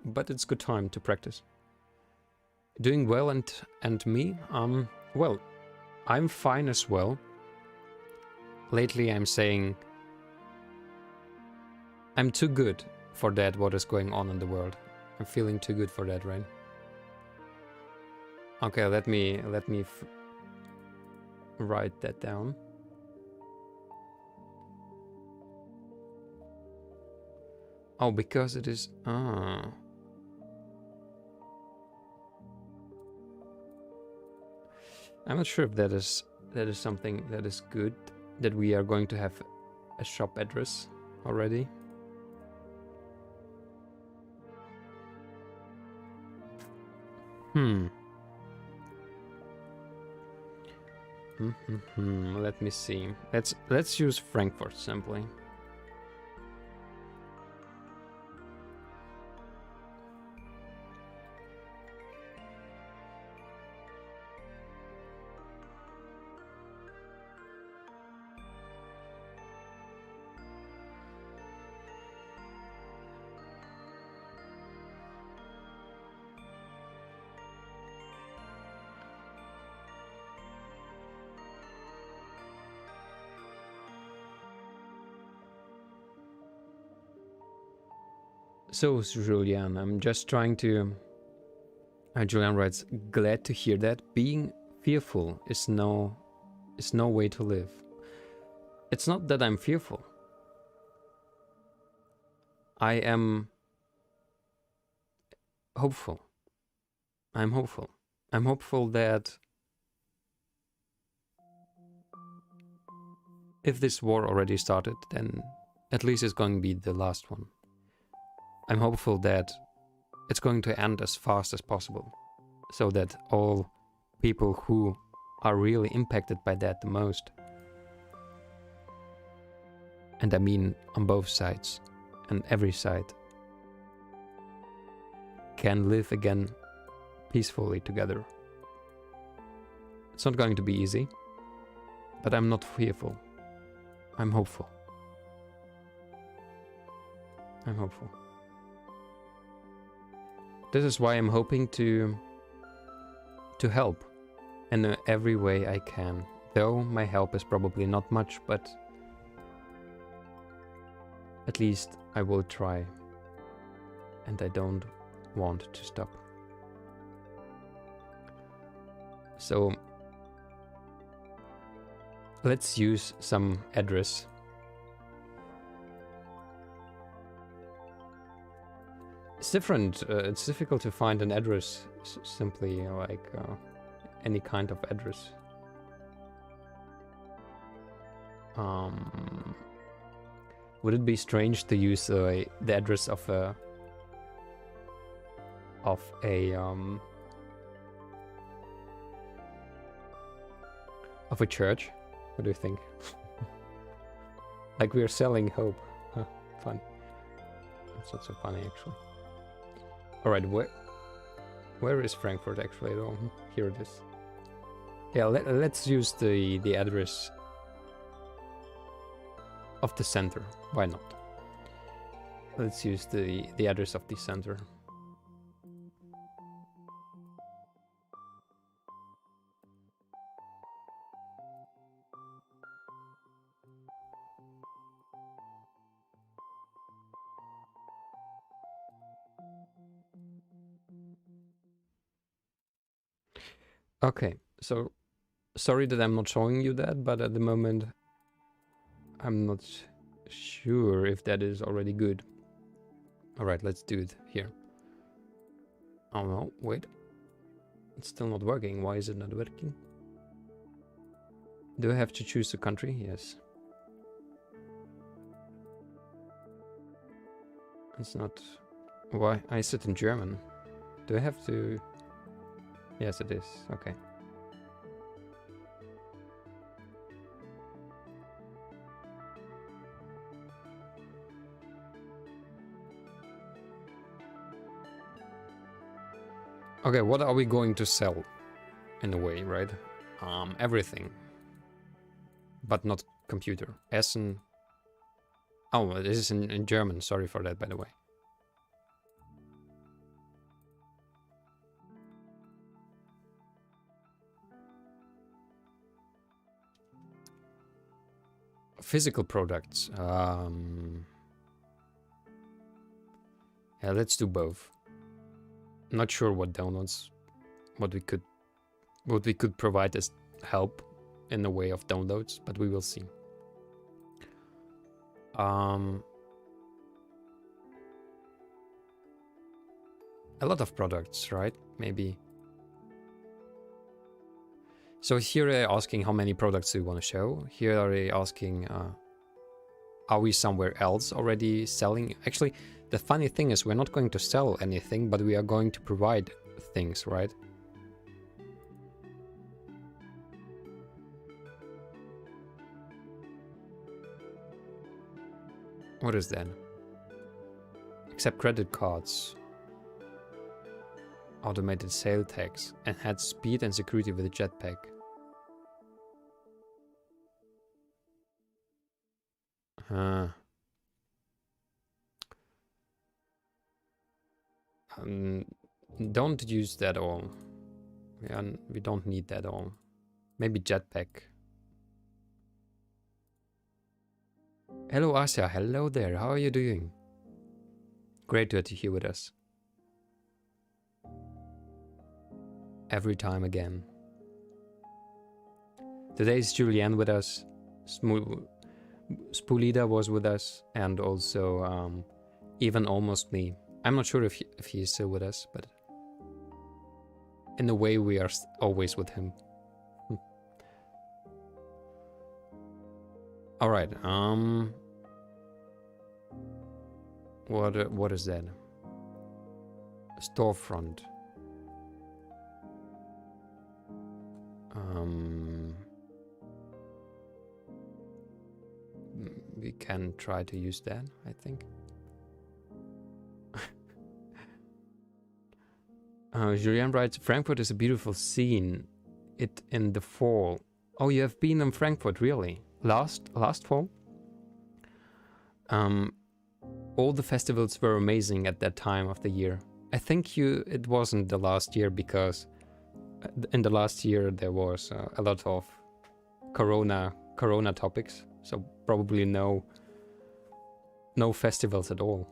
S1: But it's good time to practice. Doing well, and me? Well, I'm fine as well. Lately I'm saying I'm too good for that, what is going on in the world. I'm feeling too good for that, right? Okay, let me write that down. Oh, because it is... Ah. I'm not sure if that is something that is good, that we are going to have a shop address already. Let me see. Let's use Frankfurt simply. So, Julian, I'm just trying to... Julian writes, glad to hear that. Being fearful is no way to live. It's not that I'm fearful. I am hopeful. I'm hopeful. I'm hopeful that if this war already started, then at least it's going to be the last one. I'm hopeful that it's going to end as fast as possible, so that all people who are really impacted by that the most, and I mean on both sides and every side, can live again peacefully together. It's not going to be easy, but I'm not fearful. I'm hopeful. I'm hopeful. This is why I'm hoping to help in every way I can. Though my help is probably not much, but at least I will try. And I don't want to stop. So let's use some address. It's different. It's difficult to find an address simply like any kind of address. Would it be strange to use the address of a church? What do you think? Like we are selling hope. Huh, fun. That's not so funny actually. Alright, where is Frankfurt actually though? Here it is. Yeah, let's use the address of the center. Why not? Let's use the address of the center. Okay, so sorry that I'm not showing you that, but at the moment I'm not sure if that is already good. Alright, let's do it here. Oh no, wait. It's still not working. Why is it not working? Do I have to choose a country? Yes. It's not... Why? I sit in German. Do I have to... Yes, it is. Okay. Okay, what are we going to sell? In a way, right? Everything. But not computer. Essen. Oh, this is in German. Sorry for that, by the way. Physical products. Yeah, let's do both. Not sure what downloads, what we could provide as help in the way of downloads, but we will see. A lot of products, right? Maybe. So here they're asking how many products do you want to show. Here are they asking, are we somewhere else already selling? Actually, the funny thing is we're not going to sell anything, but we are going to provide things, right? What is that? Accept credit cards. Automated sale tags. Enhance speed and security with a jetpack. Don't use that all. We don't need that all. Maybe jetpack. Hello Asya, hello there, how are you doing? Great to have you here with us. Every time again. Today is Julianne with us. Spulida was with us, and also even almost me. I'm not sure if he is still with us, but in a way we are always with him. All right. What is that? Storefront. We can try to use that, I think. Julian writes, Frankfurt is a beautiful scene. It in the fall. Oh, you have been in Frankfurt, really? Last fall? All the festivals were amazing at that time of the year. I think it wasn't the last year, because in the last year there was a lot of corona topics, so probably no festivals at all.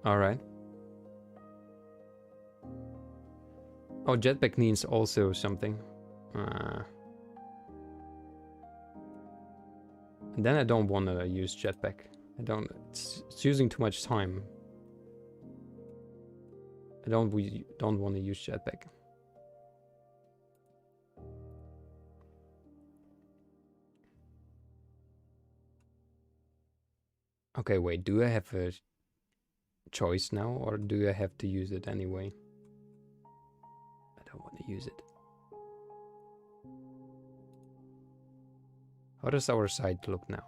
S1: All right. Oh, jetpack needs also something. And then I don't want to use jetpack. It's using too much time. I don't want to use jetpack. Okay, wait, do I have a choice now, or do I have to use it anyway? I don't want to use it. How does our site look now?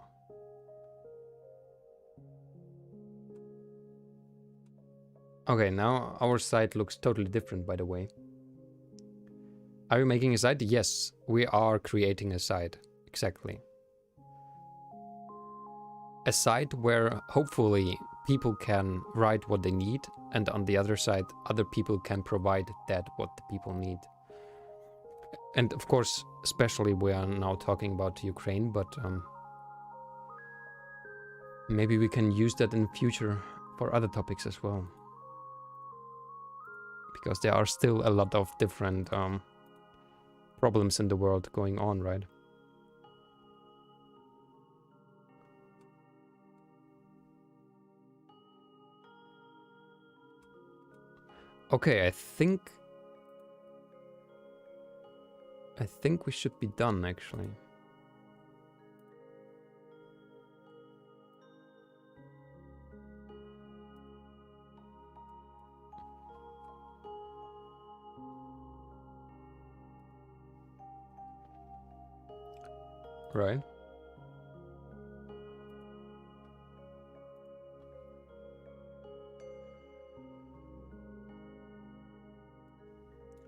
S1: Okay, now our site looks totally different, by the way. Are you making a site? Yes, we are creating a site. Exactly. A site where hopefully people can write what they need, and on the other side, other people can provide that what the people need. And of course, especially we are now talking about Ukraine, but maybe we can use that in the future for other topics as well. Because there are still a lot of different problems in the world going on, right? Okay, I think we should be done, actually. Right.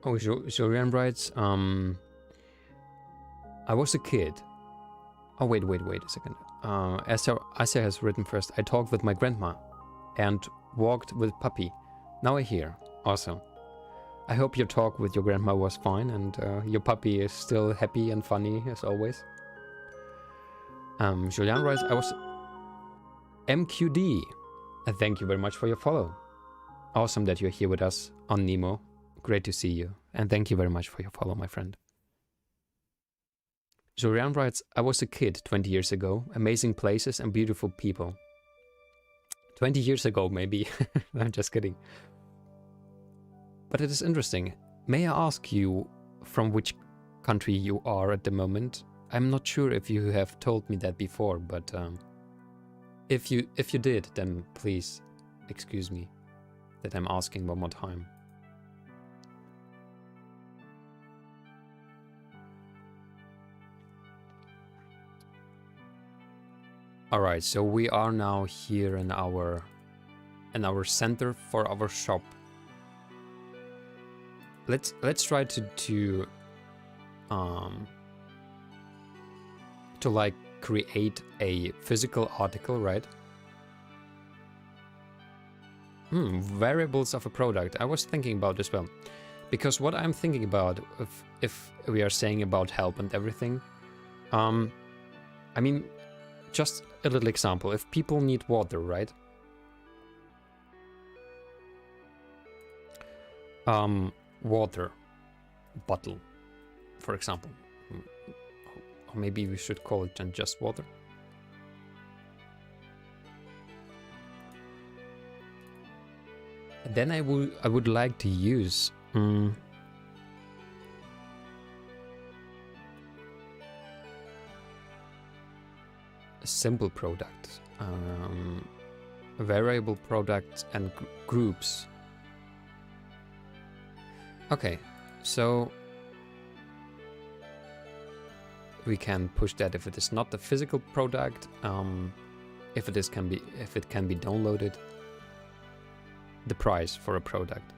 S1: Oh, Jorian writes, I was a kid. Oh, wait a second. Asa has written first. I talked with my grandma and walked with puppy. Now I hear. Awesome. I hope your talk with your grandma was fine and your puppy is still happy and funny as always. Julian writes, MQD, thank you very much for your follow. Awesome that you're here with us on Nemo. Great to see you. And thank you very much for your follow, my friend. Zorian writes, I was a kid 20 years ago. Amazing places and beautiful people. 20 years ago, maybe. I'm just kidding. But it is interesting. May I ask you from which country you are at the moment? I'm not sure if you have told me that before, but if you did, then please excuse me that I'm asking one more time. All right, so we are now here in our center for our shop. Let's try to like create a physical article, right? Variables of a product. I was thinking about as well, because what I'm thinking about, if we are saying about help and everything, I mean, just a little example. If people need water, right? Water bottle, for example. Or maybe we should call it just water. Then I would like to use a simple product, variable products and groups. Okay, so we can push that if it is not a physical product, if it can be downloaded. The price for a product.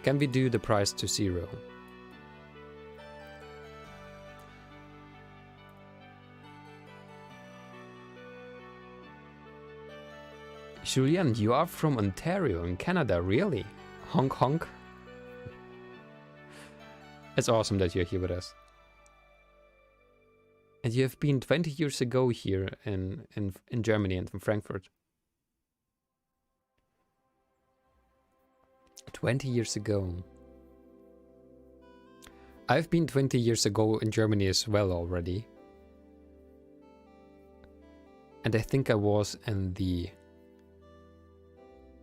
S1: Can we do the price to 0? Julian, you are from Ontario in Canada, really? Honk honk. It's awesome that you're here with us. And you have been 20 years ago here in Germany and in Frankfurt. 20 years ago. I've been 20 years ago in Germany as well already. And I think I was in the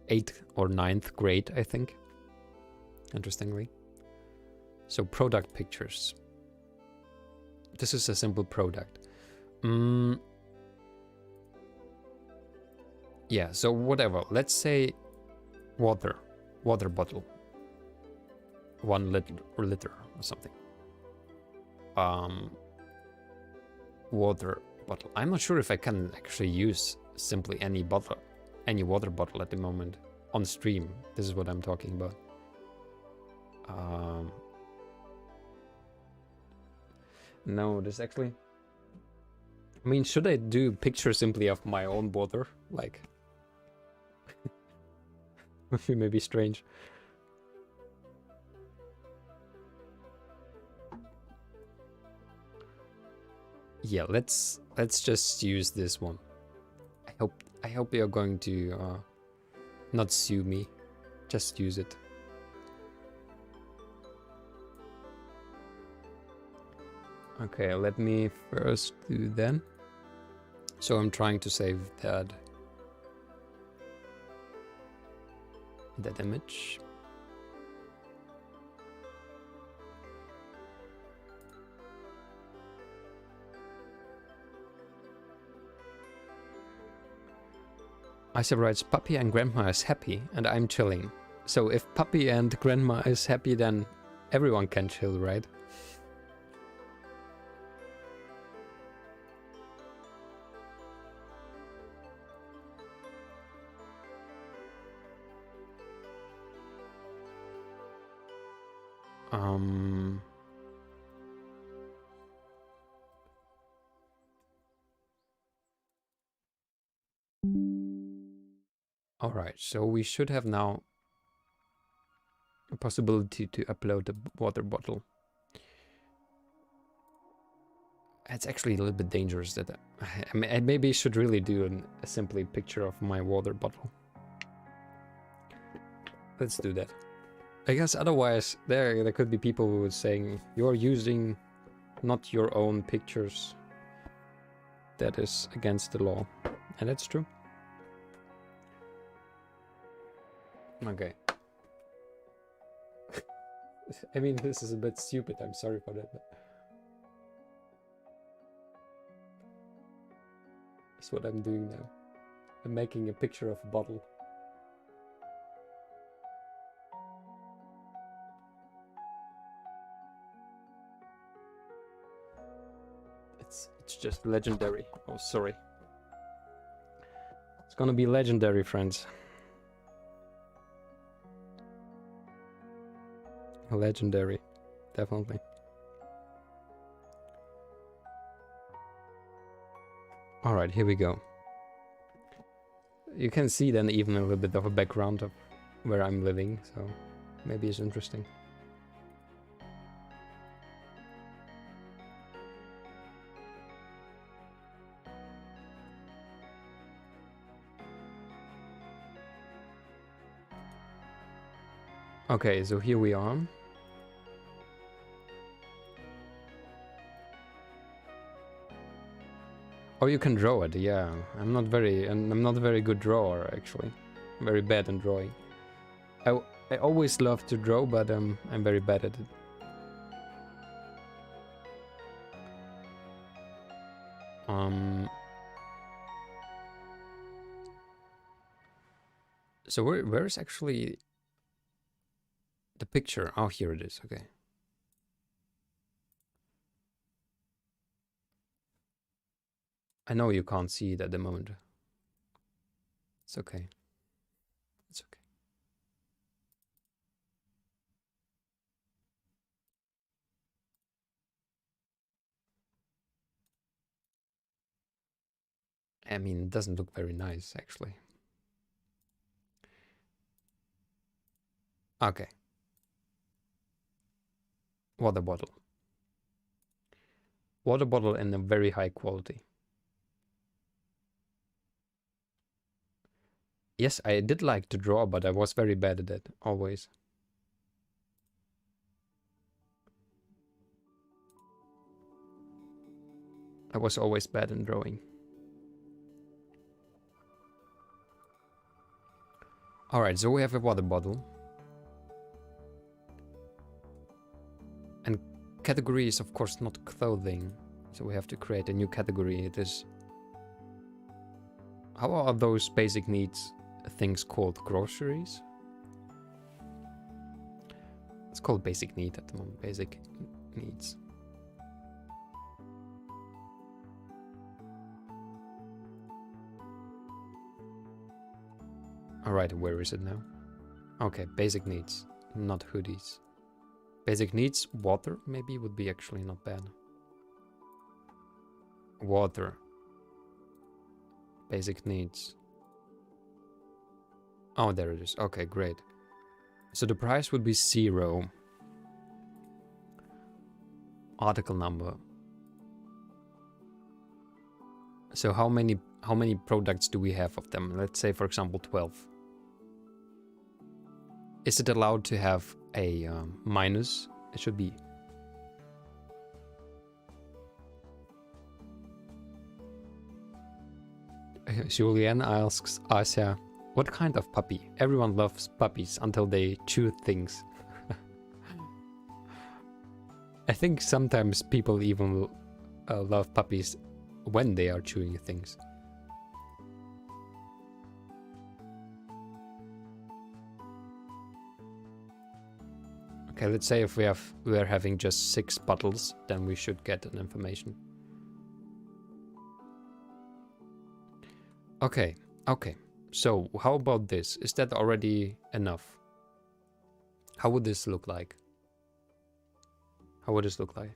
S1: 8th or 9th grade, I think. Interestingly. So product pictures. This is a simple product. Yeah, so whatever. Let's say water bottle. 1 liter or something. Water bottle. I'm not sure if I can actually use simply any water bottle at the moment on stream. This is what I'm talking about. No, this actually... I mean, should I do picture simply of my own water? Like... It may be strange. Yeah, let's just use this one. I hope you're going to not sue me. Just use it. Okay, let me first do that. So I'm trying to save that image. Isaac writes, Puppy and Grandma is happy and I'm chilling. So if Puppy and Grandma is happy, then everyone can chill, right? All right, so we should have now a possibility to upload the water bottle. It's actually a little bit dangerous that I maybe should really do a simply picture of my water bottle. Let's do that. I guess otherwise there could be people who would saying you're using not your own pictures. That is against the law. And that's true. Okay. I mean, this is a bit stupid. I'm sorry for that. But that's what I'm doing now. I'm making a picture of a bottle. It's just legendary. Oh, sorry. It's gonna be legendary, friends. Legendary, definitely. All right, here we go. You can see then even a little bit of a background of where I'm living, so maybe it's interesting. Okay, so here we are. Oh, you can draw it, yeah. I'm not a very good drawer, actually. I'm very bad in drawing. I always love to draw, but I'm very bad at it. So where is actually the picture? Oh, here it is. Okay. I know you can't see it at the moment. It's okay. It's okay. I mean, it doesn't look very nice, actually. Okay. Water bottle. Water bottle in a very high quality. Yes, I did like to draw, but I was very bad at it, always. I was always bad in drawing. Alright, so we have a water bottle. And category is of course not clothing. So we have to create a new category. It is... How are those basic needs things called? Groceries? It's called basic need at the moment. Basic needs. Alright, where is it now? Okay, basic needs, not hoodies. Basic needs, water maybe would be actually not bad. Water. Basic needs. Oh, there it is. Okay, great. So the price would be 0. Article number. So how many products do we have of them? Let's say, for example, 12. Is it allowed to have a minus? It should be. Julian asks Asya, what kind of puppy? Everyone loves puppies until they chew things. I think sometimes people even love puppies when they are chewing things. Okay, let's say if we're having just 6 bottles, then we should get an information. Okay, okay. So how about this? Is that already enough? How would this look like? How would this look like?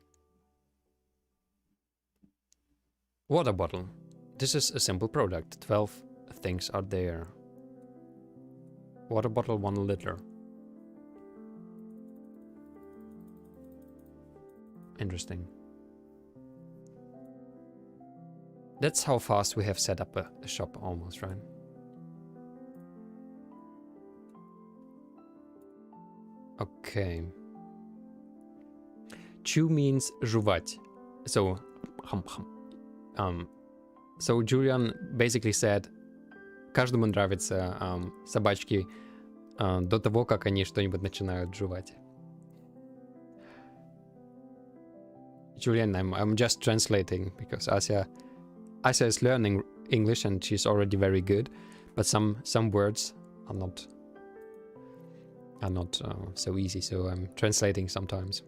S1: Water bottle. This is a simple product. 12 things are there. Water bottle 1 liter. Interesting. That's how fast we have set up a shop almost, right? Okay. Chew means жевать. So, so Julian basically said, каждому нравятся собачки до того, как они что-нибудь начинают жевать. Julian, I'm just translating because Asya is learning English and she's already very good, but some words are not so easy, so I'm translating sometimes.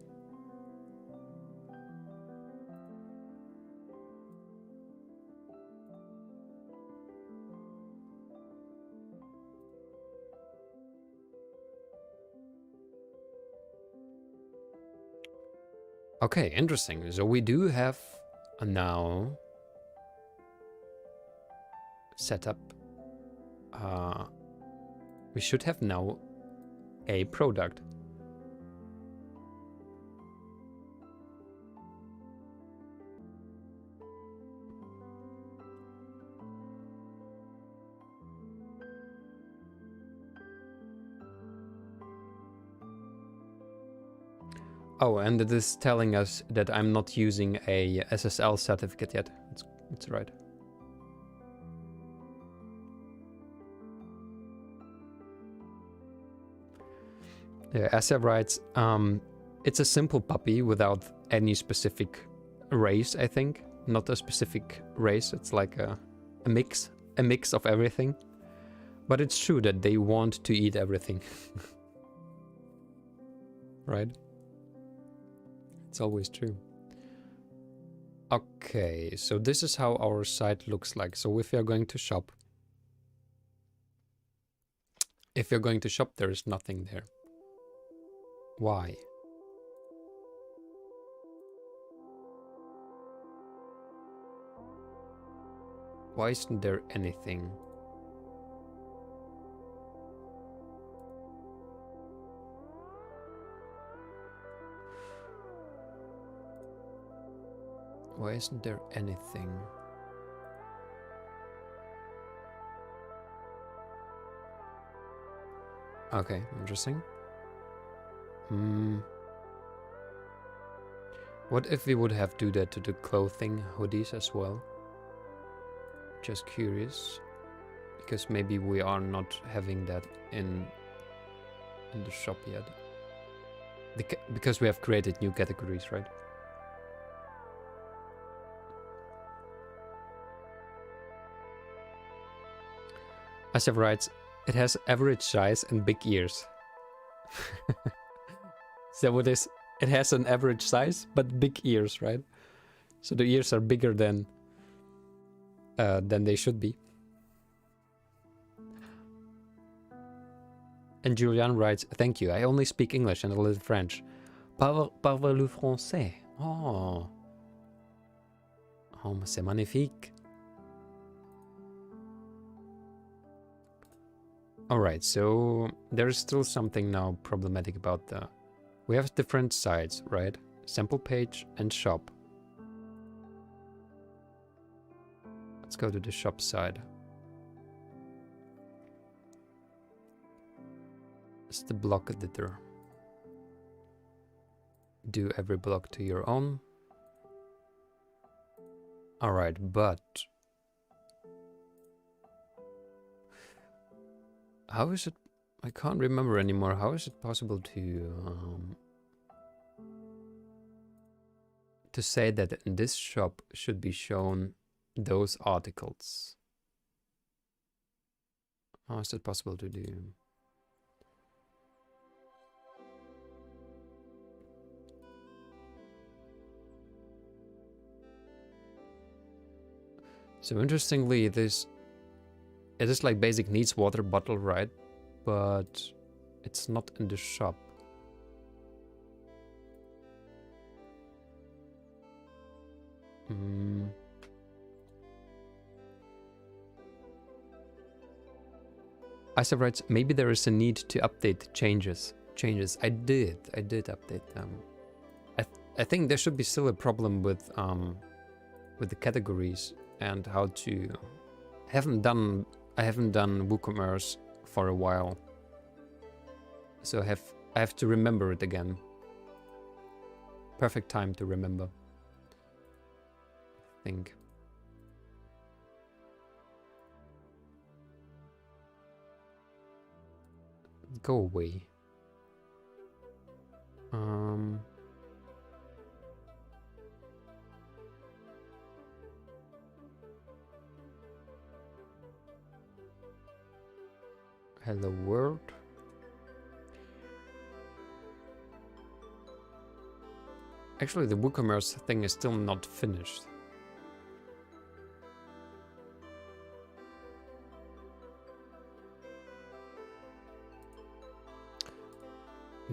S1: Okay, interesting. So we do have now set up. We should have now a product. Oh, and it is telling us that I'm not using a SSL certificate yet. It's right. Yeah, Asa writes, it's a simple puppy without any specific race, I think. Not a specific race, it's like a mix of everything. But it's true that they want to eat everything. Right? It's always true. Okay, so this is how our site looks like. So if you're going to shop, there is nothing there. Why? Why isn't there anything? Why isn't there anything? Okay, interesting. What if we would have do that to the clothing hoodies as well? Just curious, because maybe we are not having that in the shop yet. Because we have created new categories, right? Asaf writes, it has average size and big ears. So what is? It has an average size, but big ears, right? So the ears are bigger than they should be. And Julian writes, thank you, I only speak English and a little French. Parle-le français. Oh. Oh, c'est magnifique. Alright, so there's still something now problematic about the... We have different sides, right? Sample page and shop. Let's go to the shop side. It's the block editor. Do every block to your own. Alright, but... How is it? I can't remember anymore. How is it possible to say that in this shop should be shown those articles? How is it possible to do? So interestingly, it is like basic needs water bottle, right? But it's not in the shop. Isa writes, maybe there is a need to update changes. I did update them. I think there should be still a problem with the categories and how to... I haven't done WooCommerce for a while, so I have to remember it again. Perfect time to remember, I think. Go away. Hello world. Actually, the WooCommerce thing is still not finished.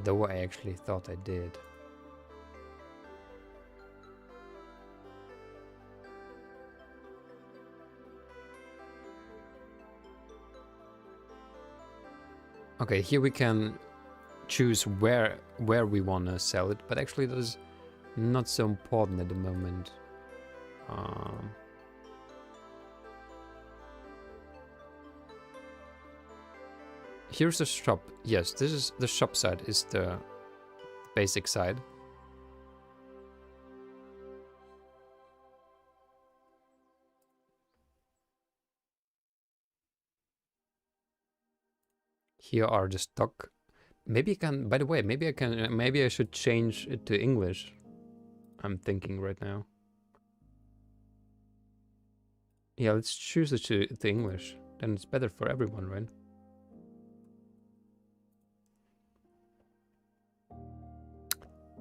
S1: Though I actually thought I did. Okay, here we can choose where we want to sell it, but actually that is not so important at the moment. Here's the shop. Yes, this is the shop side, is the basic side. Here are the stock. Maybe I can, by the way, maybe I should change it to English. I'm thinking right now. Yeah, let's choose it to English. Then it's better for everyone, right?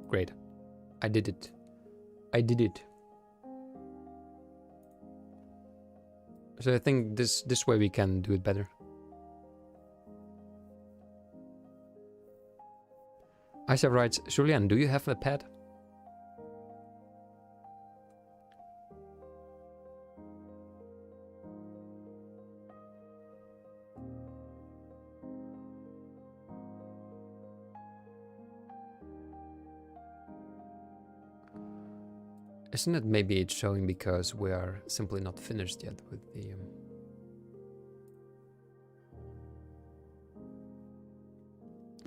S1: Great. I did it. I did it. So I think this way we can do it better. Aisha writes, Julian, do you have a pet? Isn't it maybe it's showing because we are simply not finished yet with the...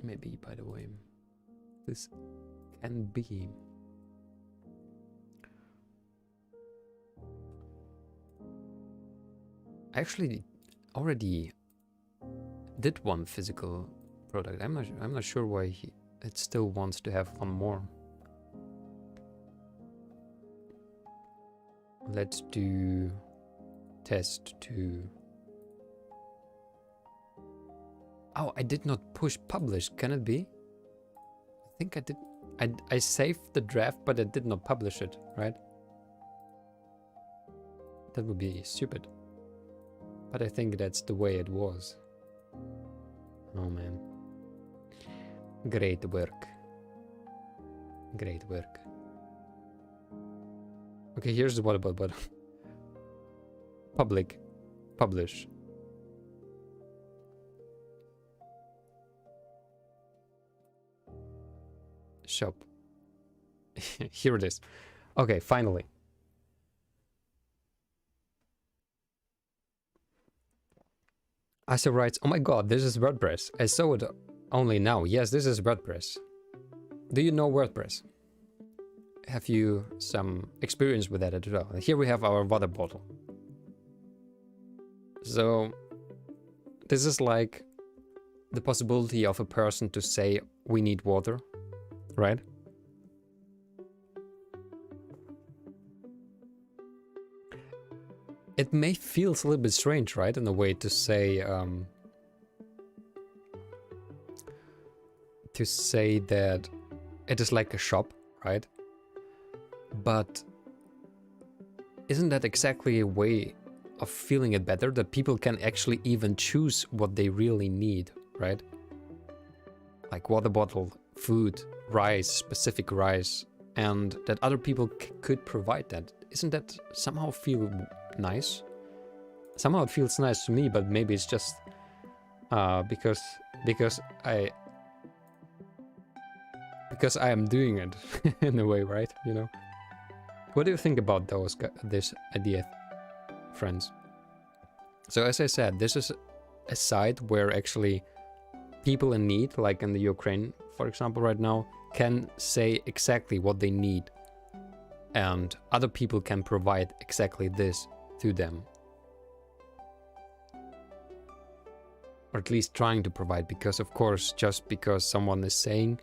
S1: Maybe, by the way, this can be... I actually already did one physical product. I'm not sure why it still wants to have one more. Let's do test 2. Oh, I did not push publish. Can it be? I think I did. I saved the draft, but I did not publish it, right? That would be stupid. But I think that's the way it was. Oh man. Great work. Great work. Okay, here's the what about button. Public. Publish. Shop. Here it is. Okay, finally. Asa writes, oh my god, this is WordPress. I saw it only now. Yes, this is WordPress. Do you know WordPress? Have you some experience with that as well? Here we have our water bottle. So this is like the possibility of a person to say we need water, right? It may feel a little bit strange, right, in a way to say that it is like a shop, right? But isn't that exactly a way of feeling it better, that people can actually even choose what they really need, right? Like water bottle, food, rice, specific rice, and that other people could provide that. Isn't that somehow feel nice? Somehow it feels nice to me, but maybe it's just because I am doing it in a way, right? You know. What do you think about this idea? friends. So as I said, this is a site where actually people in need, like in the Ukraine, for example, right now, can say exactly what they need. And other people can provide exactly this to them. Or at least trying to provide, because of course, just because someone is saying,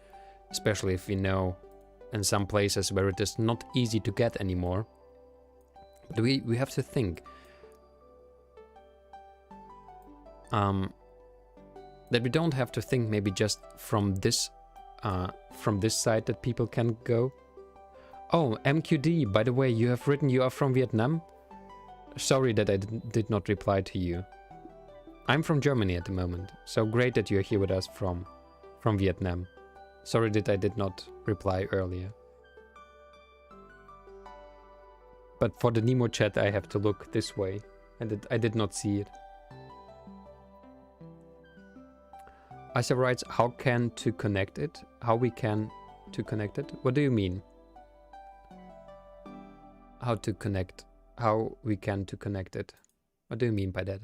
S1: especially if we know in some places where it is not easy to get anymore, but we have to think that we don't have to think maybe just from this side that people can go. Oh, MQD, by the way, you have written you are from Vietnam? Sorry that I did not reply to you. I'm from Germany at the moment, so great that you're here with us from Vietnam. Sorry that I did not reply earlier. But for the Nemo chat I have to look this way, and I did not see it. Asa writes, how can to connect it? How we can to connect it? What do you mean? How to connect? How we can to connect it? What do you mean by that?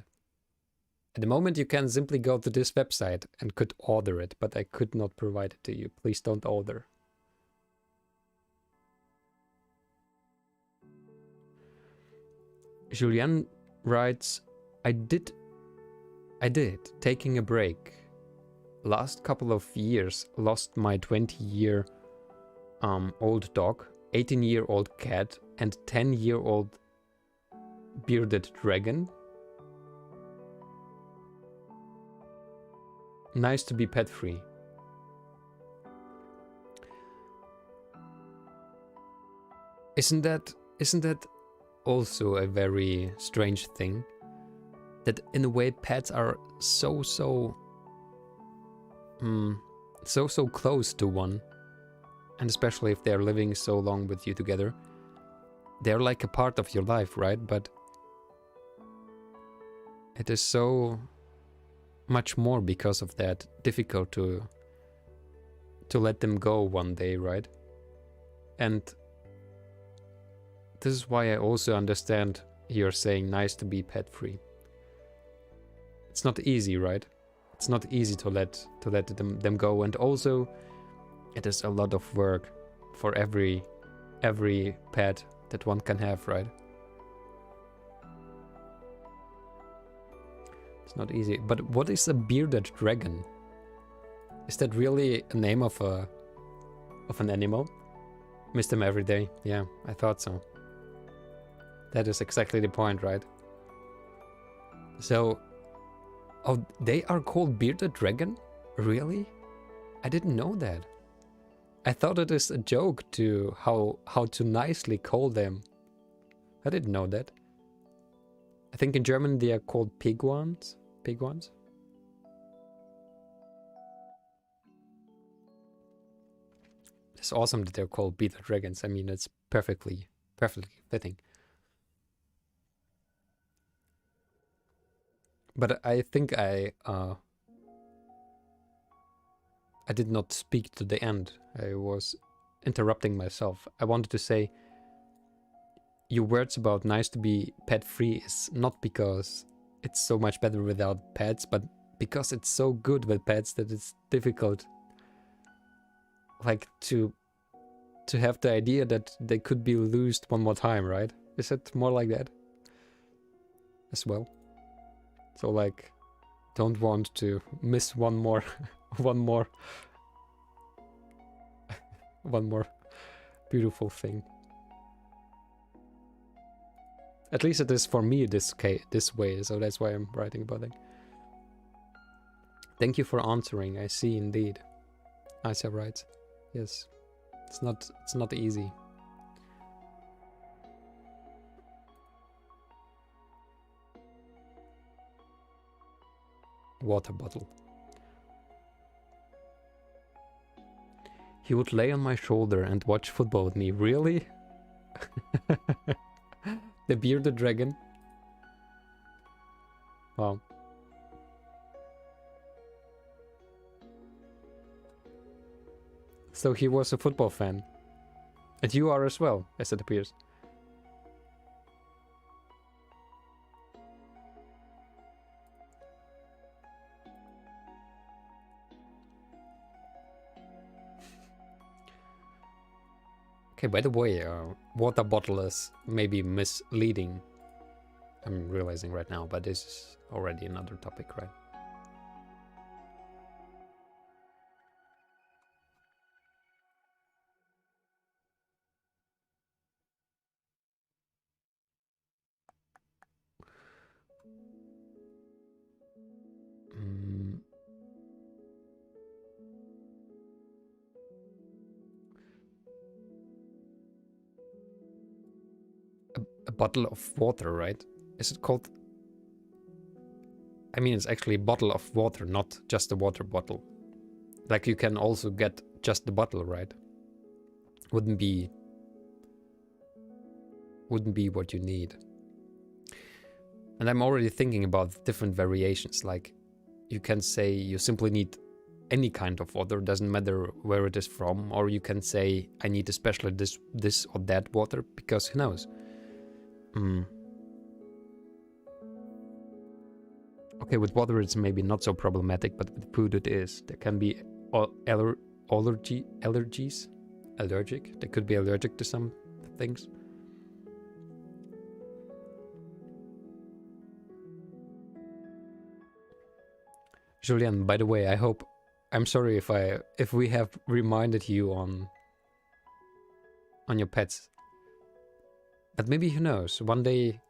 S1: At the moment you can simply go to this website and could order it, but I could not provide it to you. Please don't order. Julian writes, I did, taking a break. Last couple of years, lost my 20-year old dog, 18-year-old cat, and 10-year-old bearded dragon. Nice to be pet-free. Isn't that also a very strange thing? That in a way pets are so close to one, and especially if they're living so long with you together, they're like a part of your life, right? But it is so much more because of that difficult to let them go one day, right? And this is why I also understand you're saying nice to be pet free. It's not easy, right? It's not easy to let them go, and also it is a lot of work for every pet that one can have, right? It's not easy. But what is a bearded dragon? Is that really a name of an animal? Miss them every day. Yeah, I thought so. That is exactly the point, right? So, oh, they are called bearded dragon? Really? I didn't know that. I thought it is a joke to how to nicely call them. I didn't know that. I think in German they are called pigwans. Pigwans? It's awesome that they're called bearded dragons. I mean, it's perfectly fitting. But I think I did not speak to the end. I was interrupting myself. I wanted to say your words about nice to be pet free is not because it's so much better without pets, but because it's so good with pets that it's difficult, like, to have the idea that they could be loosed one more time, right? Is it more like that as well? So, like, don't want to miss one more one more beautiful thing. At least it is for me this way, so that's why I'm writing about it. Thank you for answering. I see indeed. Asa writes, yes, it's not easy. Water bottle. He would lay on my shoulder and watch football with me. Really? The bearded dragon? Wow. So he was a football fan. And you are as well, as it appears. Okay, by the way, water bottle is maybe misleading. I'm realizing right now, but this is already another topic, right? Mm, a bottle of water, right? Is it called? I mean, it's actually a bottle of water, not just a water bottle. Like you can also get just the bottle, right? Wouldn't be what you need. And I'm already thinking about different variations. Like you can say you simply need any kind of water, doesn't matter where it is from, or you can say I need especially this or that water, because who knows. Okay, with water it's maybe not so problematic, but with food it is. There can be allergies. Allergic. They could be allergic to some things. Julian, by the way, I'm sorry if we have reminded you on your pets. But maybe who knows, one day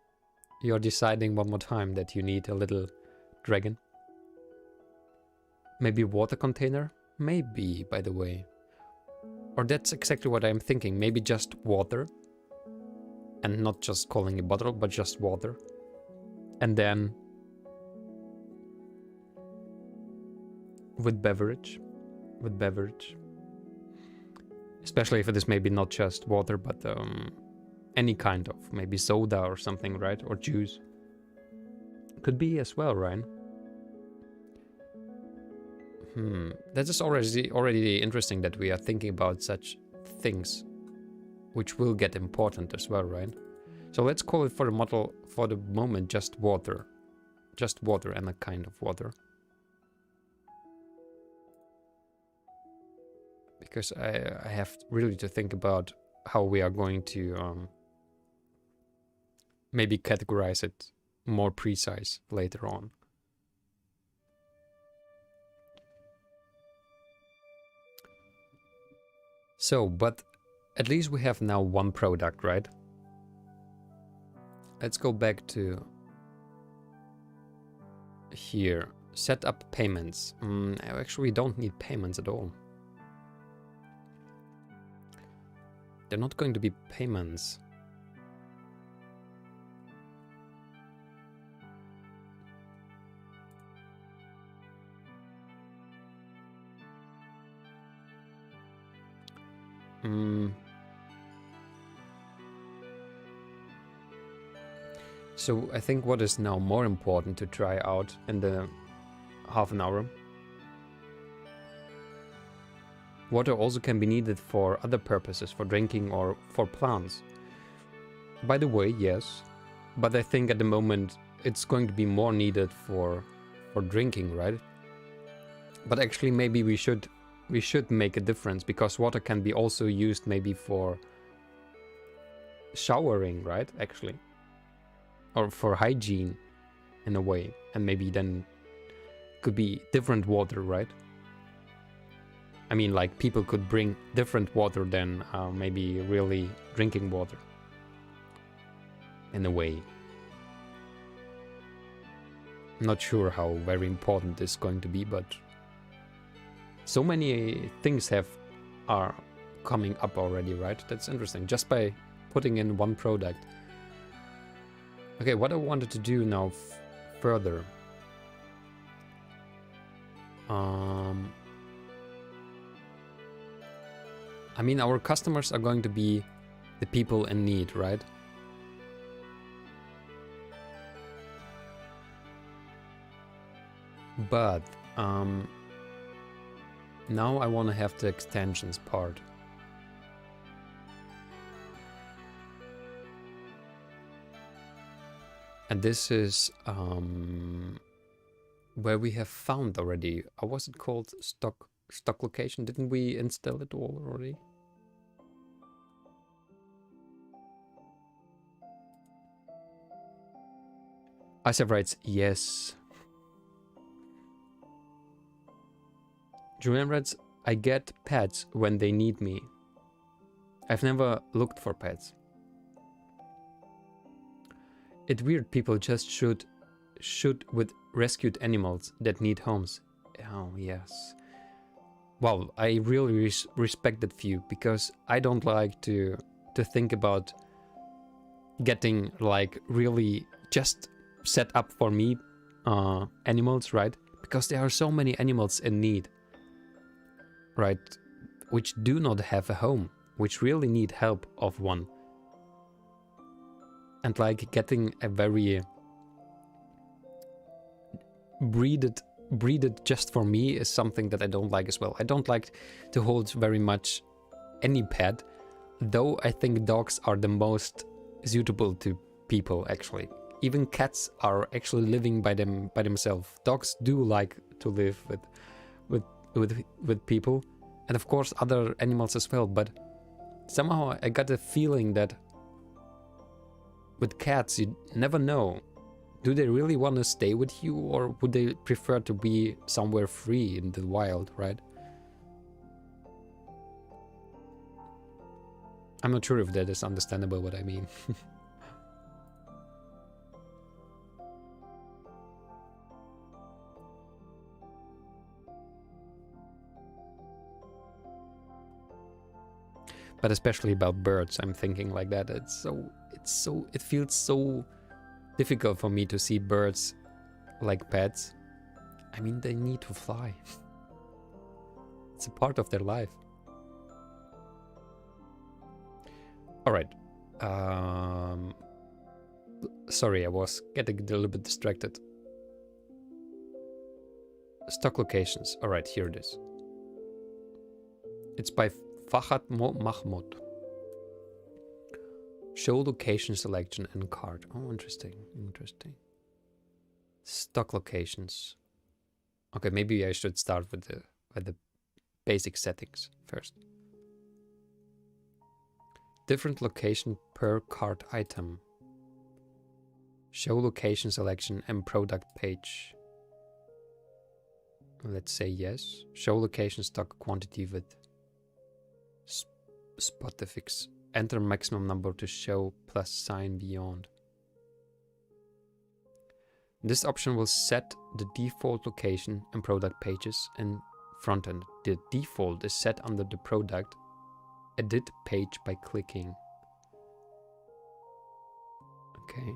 S1: you're deciding one more time that you need a little dragon. Maybe a water container? Maybe, by the way. Or that's exactly what I'm thinking. Maybe just water. And not just calling a bottle, but just water. And then with beverage. Especially if it is maybe not just water, but any kind of, maybe soda or something, right? Or juice. Could be as well, right? That is already interesting that we are thinking about such things, which will get important as well, right? So let's call it for the moment just water. Just water and a kind of water. Because I have really to think about how we are going to maybe categorize it more precise later on. So, but at least we have now one product, right? Let's go back to here. Set up payments. Actually, we don't need payments at all. They're not going to be payments. So I think what is now more important to try out in the half an hour. Water also can be needed for other purposes, for drinking or for plants. By the way, yes, but I think at the moment it's going to be more needed for drinking, right? But actually maybe we should make a difference, because water can be also used maybe for showering, right? Actually. Or for hygiene in a way, and maybe then could be different water, right? I mean, like people could bring different water than maybe really drinking water in a way. I'm not sure how very important this is going to be, but so many things are coming up already, right? That's interesting, just by putting in one product. Okay, what I wanted to do now further. I mean, our customers are going to be the people in need, right? But now I want to have the extensions part. And this is where we have found already. How was it called? Stock location? Didn't we install it all already? Asaf writes, yes. Julian writes, I get pets when they need me. I've never looked for pets. It's weird people just shoot with rescued animals that need homes. Oh, yes. Well, I really respect that view, because I don't like to think about getting like really just set up for me animals, right? Because there are so many animals in need, right? Which do not have a home, which really need help of one. And like getting a very breeded just for me is something that I don't like as well. I don't like to hold very much any pet, though I think dogs are the most suitable to people actually. Even cats are actually living by themselves. Dogs do like to live with people, and of course other animals as well, but somehow I got a feeling that with cats you never know. Do they really want to stay with you, or would they prefer to be somewhere free in the wild, right? I'm not sure if that is understandable what I mean. But especially about birds, I'm thinking like that. It feels so difficult for me to see birds like pets. I mean, they need to fly. It's a part of their life. All right. Sorry, I was getting a little bit distracted. Stock locations. All right, here it is. It's by Fahad Mahmoud. Show location selection and card. Oh, interesting. Interesting. Stock locations. Okay, maybe I should start with the basic settings first. Different location per cart item. Show location selection and product page. Let's say yes. Show location stock quantity with specifics. Enter maximum number to show plus sign beyond. This option will set the default location and product pages and front end. The default is set under the product edit page by clicking. Okay.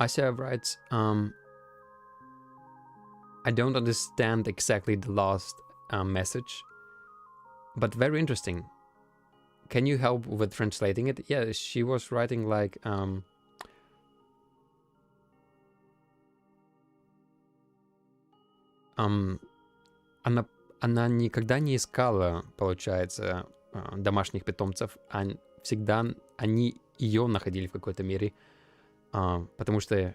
S1: Isaiah writes, I don't understand exactly the last message, but very interesting. Can you help with translating it? Yeah, she was writing like она никогда не искала, получается, домашних питомцев, а всегда они ее находили в какой-то мере, потому что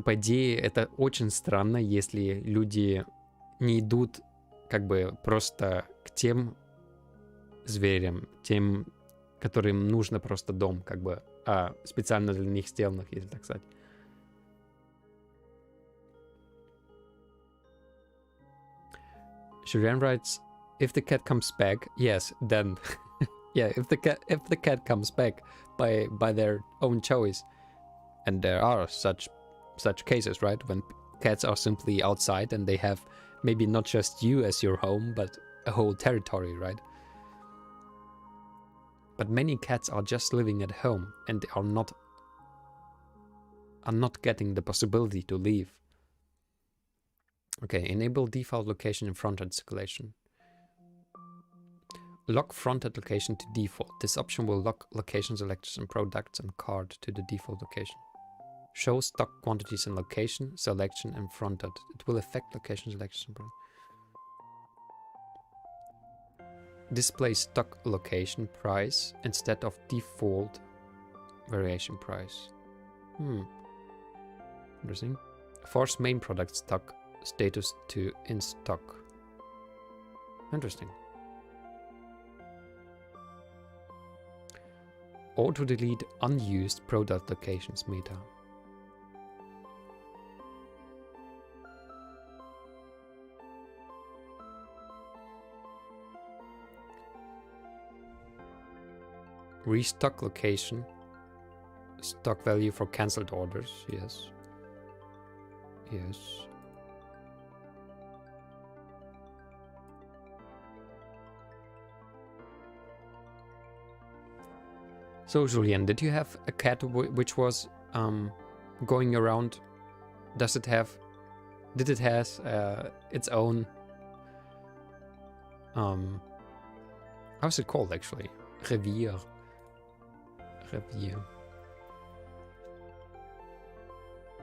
S1: по идее это очень странно, если люди не идут как бы просто к тем зверям, тем, которым нужно просто дом, как бы, специально для них сделанных, если так сказать. Shurian writes, if the cat comes back, yes, then yeah, if the cat comes back by their own choice, and there are such cases, right, when cats are simply outside and they have maybe not just you as your home, but a whole territory, right? But many cats are just living at home and they are not getting the possibility to leave. Okay, enable default location in front-end escalation. Lock front-end location to default. This option will lock location selectors and products and card to the default location. Show stock quantities and location, selection, and front-end. It will affect location selection. Display stock location price instead of default variation price. Interesting. Force main product stock status to in stock. Interesting. Auto delete unused product locations meta. Restock location. Stock value for cancelled orders. Yes. Yes. So, Julian, did you have a cat which was going around? Does it have? Did it has its own? How's it called actually? Revier. Revier.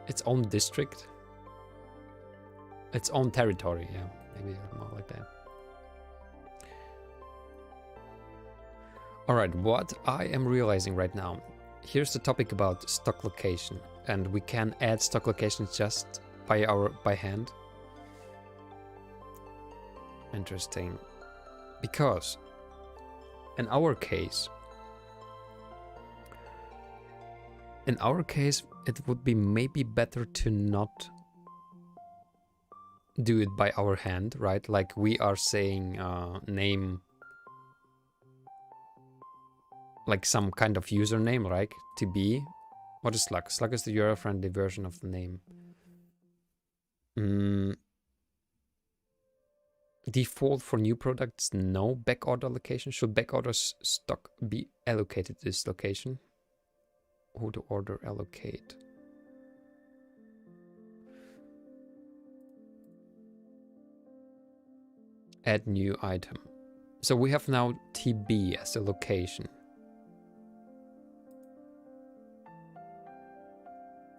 S1: Its own district. Its own territory. Yeah, maybe more like that. Alright, what I am realizing right now, here's the topic about stock location, and we can add stock locations just by hand. Interesting. Because in our case, it would be maybe better to not do it by our hand, right? Like we are saying name, like some kind of username, right? To be. What is slug? Slug is the URL-friendly version of the name. Default for new products, no. Backorder location. Should backorder stock be allocated to this location? Who to order allocate? Add new item. So we have now TB as a location.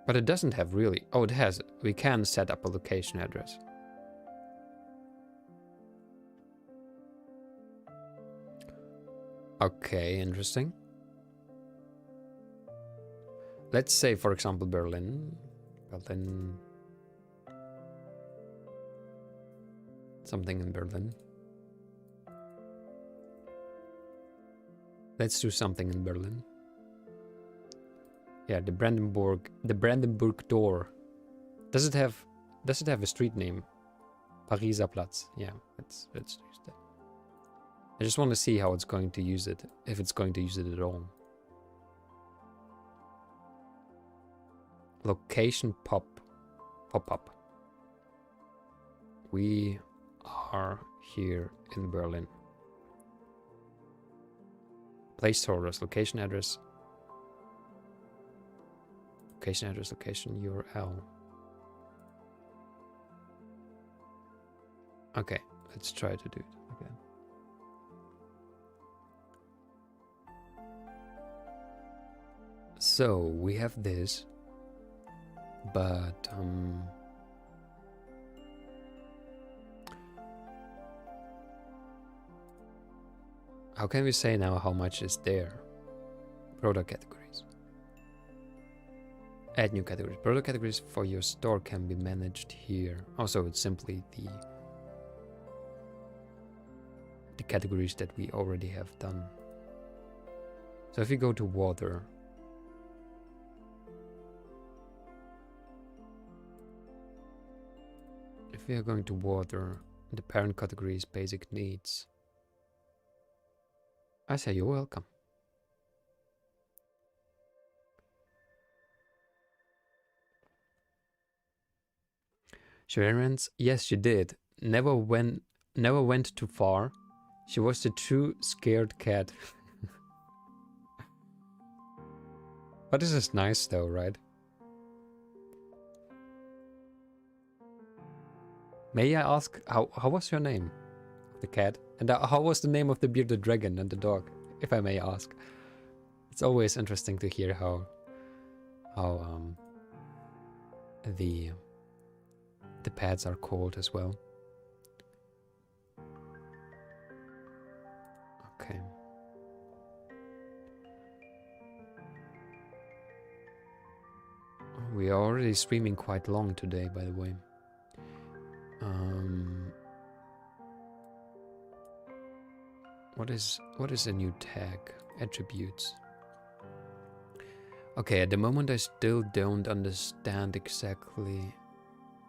S1: But it doesn't have really... Oh, it has. We can set up a location address. Okay, interesting. Let's say, for example, Berlin. Berlin. Something in Berlin. Let's do something in Berlin. Yeah, the Brandenburg door. Does it have a street name? Pariser Platz. Yeah, let's use that. I just want to see how it's going to use it, if it's going to use it at all. Location pop-up. We are here in Berlin. Place orders, location address. Location address, location URL. Okay, let's try to do it again. So we have this, but how can we say now how much is there? Product categories. Add new categories. Product categories for your store can be managed here. Also, it's simply the categories that we already have done. So if you go to water, if we are going to water, the parent category is basic needs. I say you're welcome. Sharon's, yes, she did. Never went too far. She was the true scared cat. But this is nice though, right? May I ask, how was your name? The cat? And how was the name of the bearded dragon and the dog, if I may ask? It's always interesting to hear how the pets are called as well. Okay. We are already streaming quite long today, by the way. what is a new tag? Attributes. Okay, at the moment I still don't understand exactly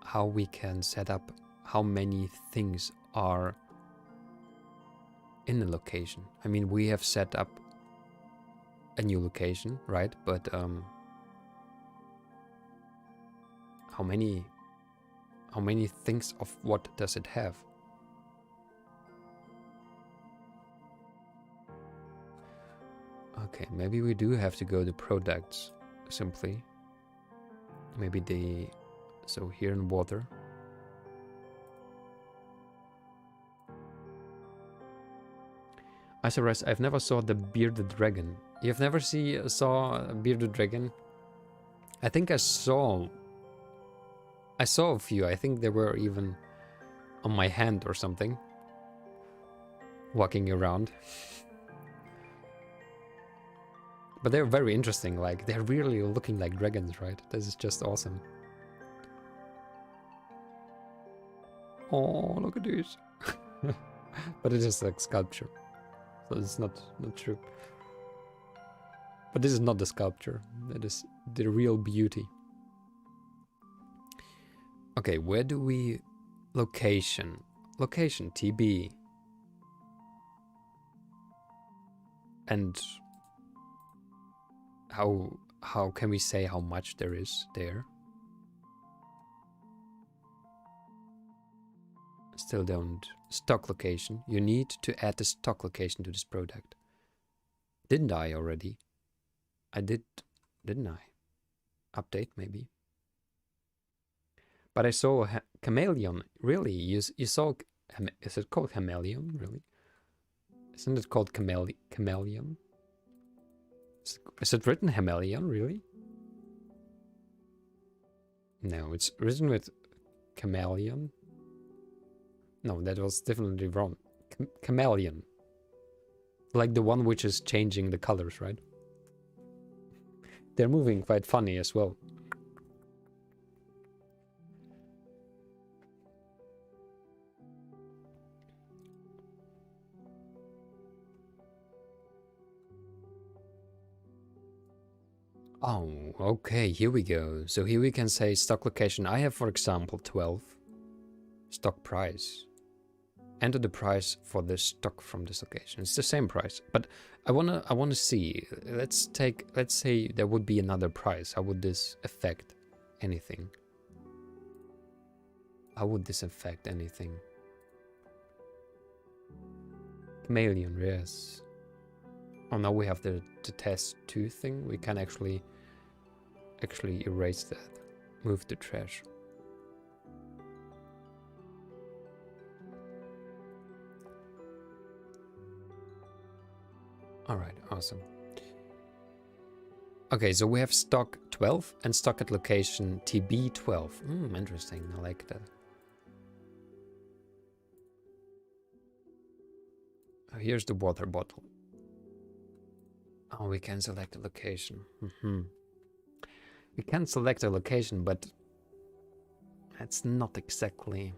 S1: how we can set up how many things are in the location. I mean, we have set up a new location, right? But how many things of what does it have? Okay, maybe we do have to go to products simply. Maybe so here in water. ISRS, I've never saw the bearded dragon. You've never saw a bearded dragon? I think I saw a few. I think they were even on my hand or something, walking around. But they're very interesting, like, they're really looking like dragons, right? This is just awesome. Oh, look at this. But it is like sculpture, so it's not true. But this is not the sculpture, that is the real beauty. Okay, where do we... Location, TB. And how can we say how much there is there? Still don't. Stock location. You need to add the stock location to this product. Didn't I already? I did, didn't I? Update maybe. But I saw chameleon. Really? You saw... Is it called chameleon? Really? Isn't it called chameleon? Is it written chameleon? Really? No, it's written with chameleon. No, that was definitely wrong. Chameleon. Like the one which is changing the colors, right? They're moving quite funny as well. Oh, okay, here we go. So here we can say stock location. I have, for example, 12. Stock price. Enter the price for the stock from this location. It's the same price, but I wanna see. Let's say there would be another price. How would this affect anything? How would this affect anything? Chameleon, yes. Oh, now we have the test 2 thing. We can actually erase that. Move the trash. Alright, awesome. Okay, so we have stock 12 and stock at location TB12. Interesting, I like that. Oh, here's the water bottle. Oh, we can select a location. We can select a location, but that's not exactly...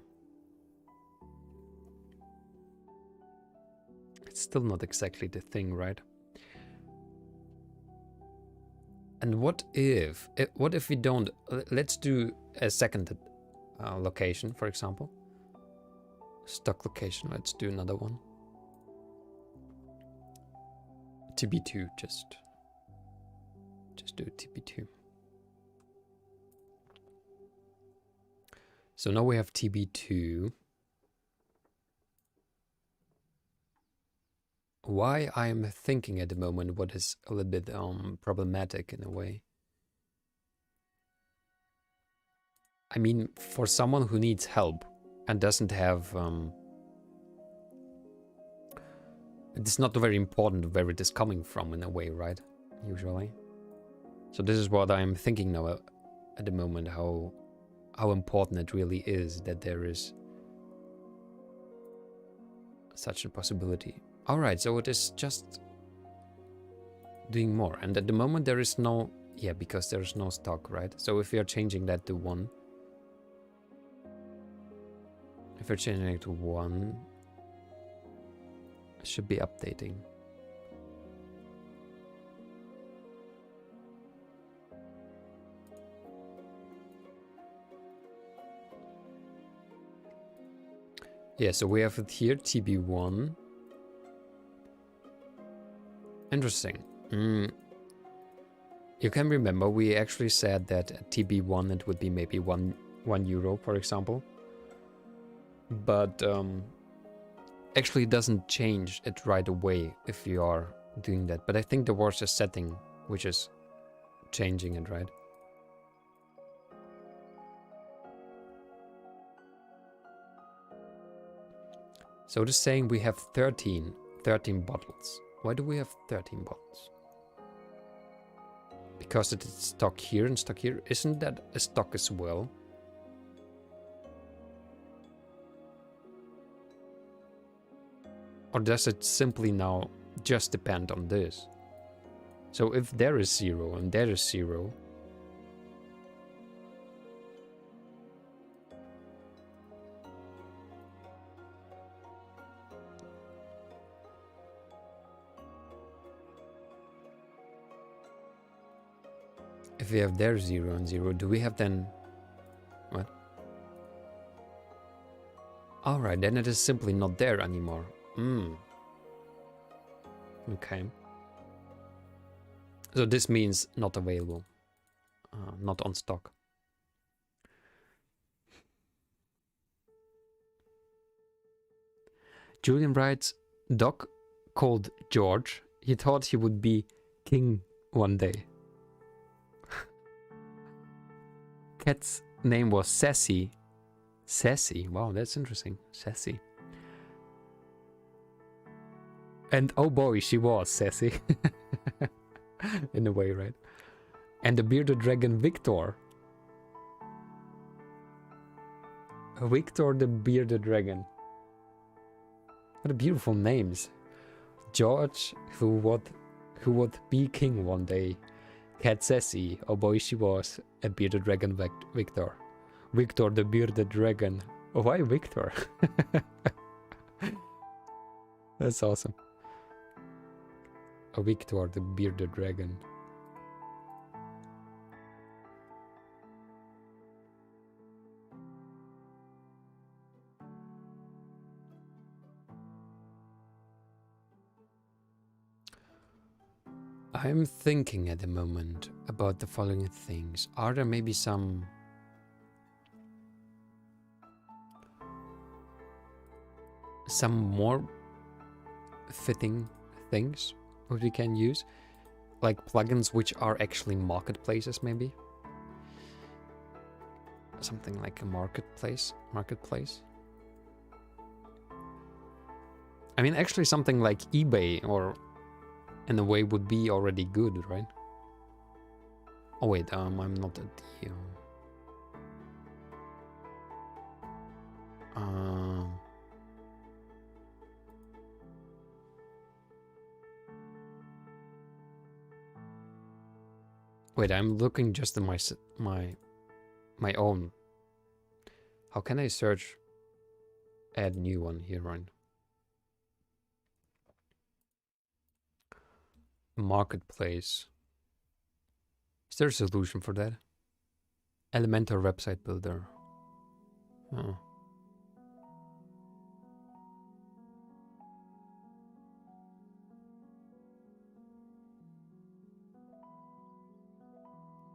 S1: It's still not exactly the thing, right? And what if we don't... Let's do a second location, for example. Stock location, let's do another one. TB2, just do TB2. So now we have TB2. Why I'm thinking at the moment what is a little bit problematic in a way. I mean, for someone who needs help and doesn't have it's not very important where it is coming from in a way, right? Usually. So this is what I'm thinking now at the moment, how important it really is that there is such a possibility. Alright, so it is just doing more. And at the moment there is no... Yeah, because there is no stock, right? So if we are changing that to 1... If we're changing it to 1... should be updating. Yeah, so we have it here, TB1. Interesting. You can remember we actually said that at TB1 it would be maybe one euro, for example. But actually it doesn't change it right away if you are doing that. But I think there was a setting which is changing it, right? So it is saying we have 13 bottles. Why do we have 13 bottles? Because it is stock here and stock here. Isn't that a stock as well? Or does it simply now just depend on this? So if there is 0 and there is 0, if we have there 0 and 0, do we have then... What? Alright, then it is simply not there anymore. Okay. So this means not available. Not on stock. Julian writes, Doc called George. He thought he would be king one day. Cat's name was Sassy. Sassy, wow, that's interesting. Sassy. And oh boy, she was sassy. In a way, right? And the bearded dragon Victor. Victor the bearded dragon. What a beautiful names. George, who would be king one day. Cat Sassy, oh boy, she was. A bearded dragon Victor. Victor the bearded dragon. Oh, why Victor? That's awesome. A Victor the bearded dragon. I'm thinking at the moment about the following things. Are there maybe some more fitting things that we can use? Like plugins which are actually marketplaces, maybe? Something like a marketplace? I mean, actually something like eBay or in a way would be already good, right? Oh wait, I'm not at the... Wait, I'm looking just at my own. How can I search? Add new one here, right? Marketplace. Is there a solution for that? Elementor website builder. Oh.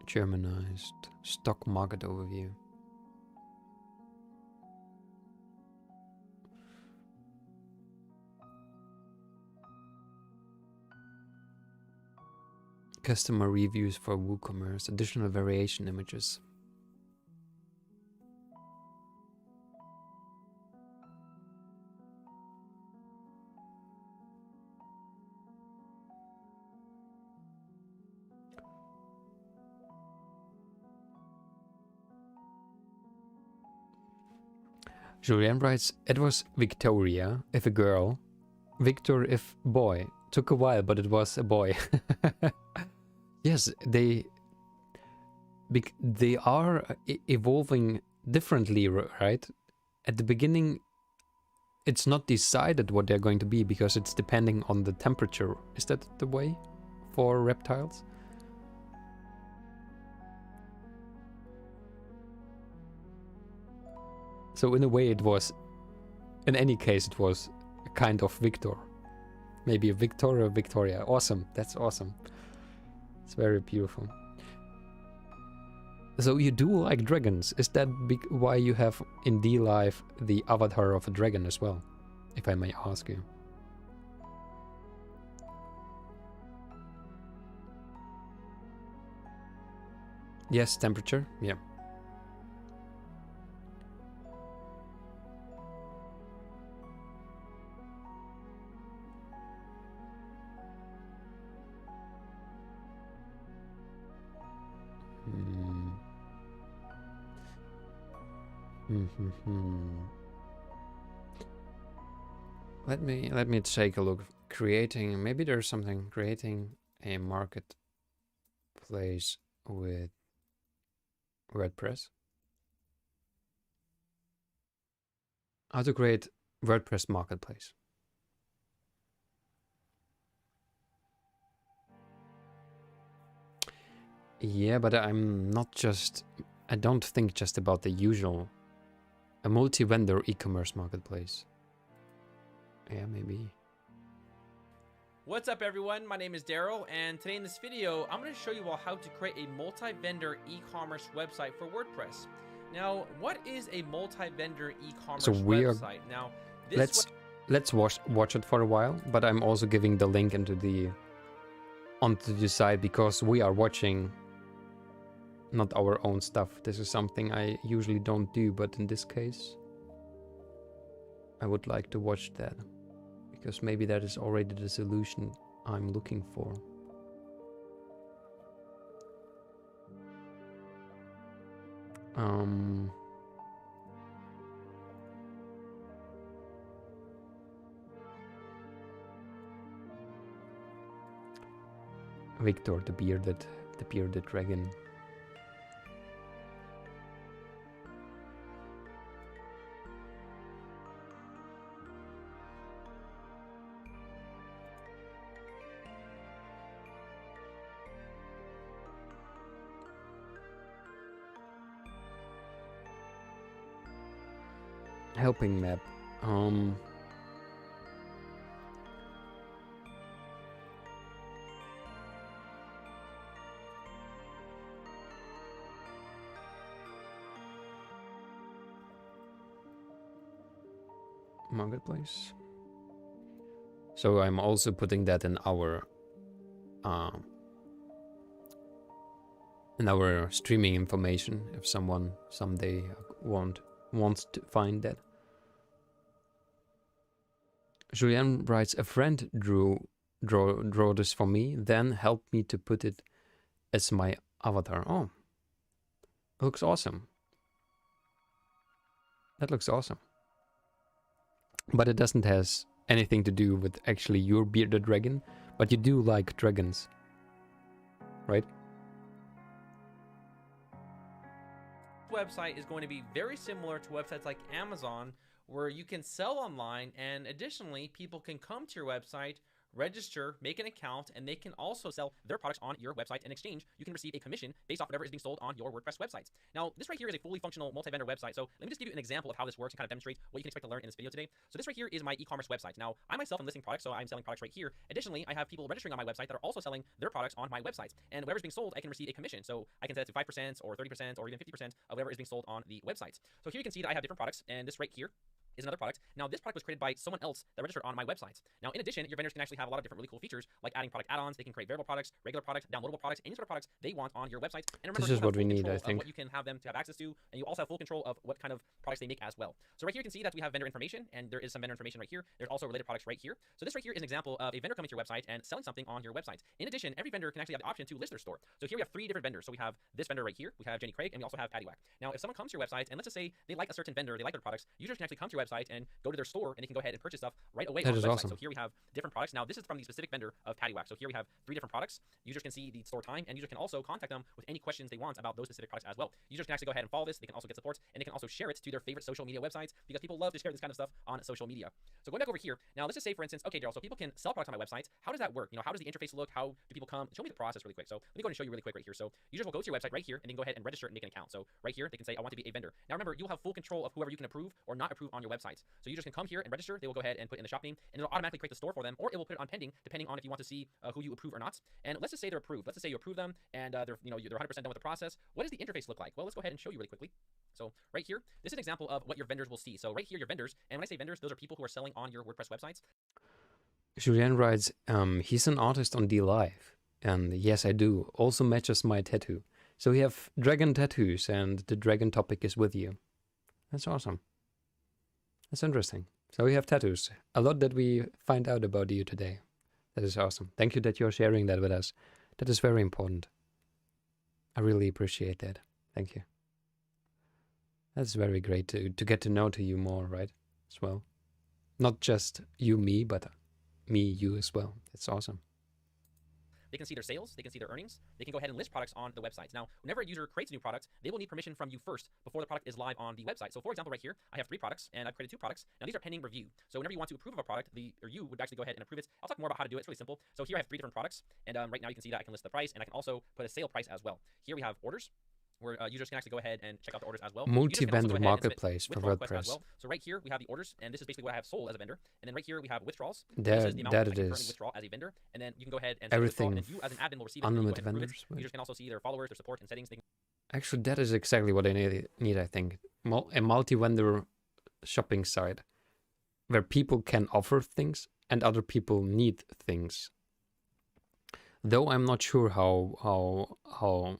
S1: Germanized stock market overview. Customer reviews for WooCommerce, additional variation images. Julian writes, it was Victoria, if a girl. Victor, if boy. Took a while, but it was a boy. Yes, they are evolving differently, right? At the beginning, it's not decided what they're going to be because it's depending on the temperature. Is that the way for reptiles? So in a way it was, in any case, it was a kind of Victor. Maybe a Victor or a Victoria. Awesome, that's awesome. It's very beautiful. So you do like dragons. Is that why you have in D-Live the avatar of a dragon as well? If I may ask you. Yes, temperature, yeah. Let me take a look. Creating, maybe there's something. Creating a marketplace with WordPress. How to create WordPress marketplace. Yeah, but I'm not just, I don't think just about the usual, a multi-vendor e-commerce marketplace. Yeah, maybe.
S2: What's up everyone, my name is Daryl, and today in this video, I'm going to show you all how to create a multi-vendor e-commerce website for WordPress. Now, what is a multi-vendor e-commerce website? Now,
S1: let's watch it for a while, but I'm also giving the link onto the site because we are watching not our own stuff. This is something I usually don't do, but in this case, I would like to watch that because maybe that is already the solution I'm looking for. Victor, the bearded dragon. Helping map. Marketplace. So I'm also putting that in our streaming information if someone someday wants to find that. Julien writes, a friend drew this for me, then helped me to put it as my avatar. Oh, looks awesome. That looks awesome. But it doesn't has anything to do with actually your bearded dragon, but you do like dragons, right?
S2: Website is going to be very similar to websites like Amazon, where you can sell online, and additionally, people can come to your website, register, make an account, and they can also sell their products on your website. In exchange, you can receive a commission based off whatever is being sold on your WordPress website. Now, this right here is a fully functional multi-vendor website. So let me just give you an example of how this works and kind of demonstrate what you can expect to learn in this video today. So this right here is my e-commerce website. Now, I myself am listing products, so I'm selling products right here. Additionally, I have people registering on my website that are also selling their products on my website. And whatever's being sold, I can receive a commission. So I can set it to 5% or 30% or even 50% of whatever is being sold on the website. So here you can see that I have different products, and this right here is another product. Now, this product was created by someone else that registered on my website. Now, in addition, your vendors can actually have a lot of different really cool features, like adding product add-ons. They can create variable products, regular products, downloadable products, any sort of products they want on your website. And remember,
S1: this is what we need, I think.
S2: what you can have them to have access to, and you also have full control of what kind of products they make as well. So right here, you can see that we have vendor information, and there is some vendor information right here. There's also related products right here. So this right here is an example of a vendor coming to your website and selling something on your website. In addition, every vendor can actually have the option to list their store. So here we have 3 different vendors. So we have this vendor right here, we have Jenny Craig, and we also have Paddywhack. Now, if someone comes to your website, and let's just say they like a certain vendor, they like their products, users can actually come to your your website and go to their store, and they can go ahead and purchase stuff right away
S1: That
S2: on the
S1: is
S2: website.
S1: awesome.
S2: So here we have different products. Now, this is from the specific vendor of Patty Wax. So here we have 3 different products. Users can see the store time, and users can also contact them with any questions they want about those specific products as well. Users can actually go ahead and follow this. They can also get support, and they can also share it to their favorite social media websites, because people love to share this kind of stuff on social media. So going back over here, now let's just say, for instance, okay, Daryl, so people can sell products on my website. How does that work? How does the interface look? How do people come? Show me the process really quick. So let me go ahead and show you really quick right here. So users will go to your website right here, and they can go ahead and register and make an account. So right here, they can say, I want to be a vendor. Now remember, you'll have full control of whoever you can approve or not approve on your website. So users can come here and register. They will go ahead and put in the shop name, and it'll automatically create the store for them, or it will put it on pending, depending on if you want to see who you approve or not. And let's just say they're approved. Let's just say you approve them, and they're 100% done with the process. What does the interface look like? Well, let's go ahead and show you really quickly. So right here, this is an example of what your vendors will see. So right here, your vendors, and when I say vendors, those are people who are selling on your WordPress websites.
S1: Julien writes, he's an artist on DLive. And yes, I do. Also matches my tattoo. So we have dragon tattoos, and the dragon topic is with you. That's awesome. That's interesting. So we have tattoos. A lot that we find out about you today. That is awesome. Thank you that you're sharing that with us. That is very important. I really appreciate that. Thank you. That's very great to get to know to you more, right? As well. Not just you, me, but me, you as well. It's awesome.
S2: They can see their sales, they can see their earnings, they can go ahead and list products on the websites. Now, whenever a user creates a new product, they will need permission from you first before the product is live on the website. So for example, right here, I have 3 products, and I've created 2 products. Now these are pending review. So whenever you want to approve of a product, you would actually go ahead and approve it. I'll talk more about how to do it. It's really simple. So here I have 3 different products, and right now you can see that I can list the price, and I can also put a sale price as well. Here we have orders, where users can actually go ahead and check out the orders as well.
S1: Multi-vendor marketplace for WordPress.
S2: Well. So right here, we have the orders, and this is basically what I have sold as a vendor. And then right here, we have withdrawals.
S1: That
S2: this is the amount
S1: it
S2: I can
S1: is.
S2: currently withdraw as a vendor. And then you can go ahead and
S1: Everything
S2: and you as an admin will receive it.
S1: unlimited vendors.
S2: Users can also see their followers, their support, and settings.
S1: Actually, that is exactly what I need, I think. A multi-vendor shopping site where people can offer things and other people need things. Though I'm not sure how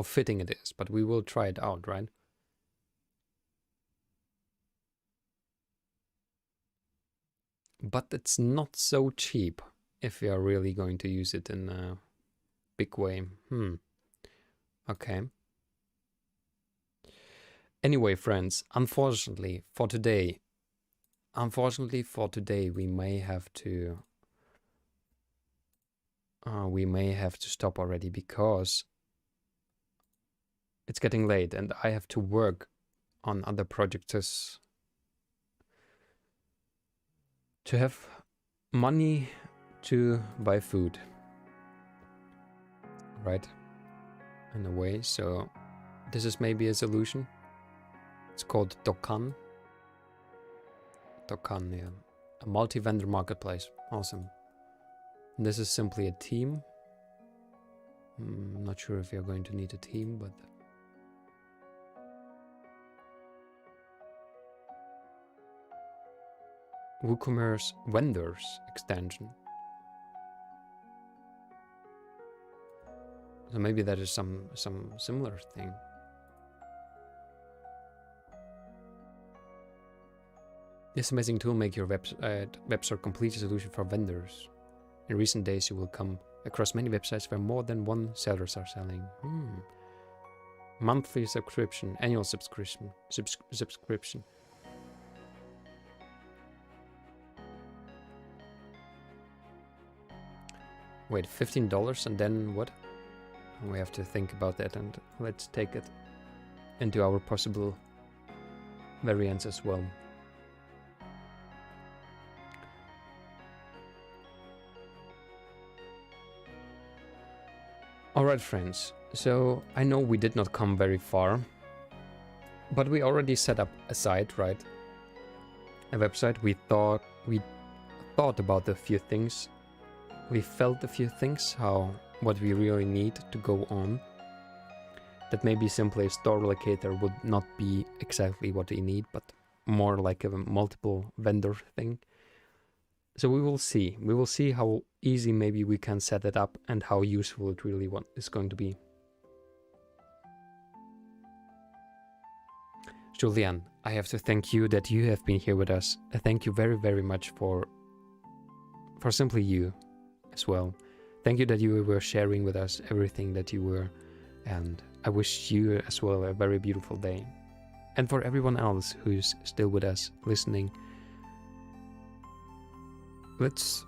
S1: fitting it is, but we will try it out, right? But it's not so cheap if we are really going to use it in a big way. Okay. Anyway, friends, unfortunately for today, we may have to stop already, because it's getting late and I have to work on other projects to have money to buy food, right? In a way, so this is maybe a solution. It's called Dokkan. Dokkan, yeah. A multi-vendor marketplace. Awesome. And this is simply a team. I'm not sure if you're going to need a team, but WooCommerce vendors extension. So maybe that is some similar thing. This amazing tool make your website complete solution for vendors. In recent days, you will come across many websites where more than one sellers are selling. Monthly subscription, annual subscription, subscription. Wait, $15 and then what? We have to think about that, and let's take it into our possible variants as well. Alright, friends, so I know we did not come very far, but we already set up a site, right? A website. We thought about a few things. We felt a few things, what we really need to go on. That maybe simply a store locator would not be exactly what we need, but more like a multiple vendor thing. So we will see. We will see how easy maybe we can set it up and how useful it really is going to be. Julian, I have to thank you that you have been here with us. I thank you very, very much for simply you as well. Thank you that you were sharing with us everything that you were, and I wish you as well a very beautiful day. And for everyone else who's still with us listening, let's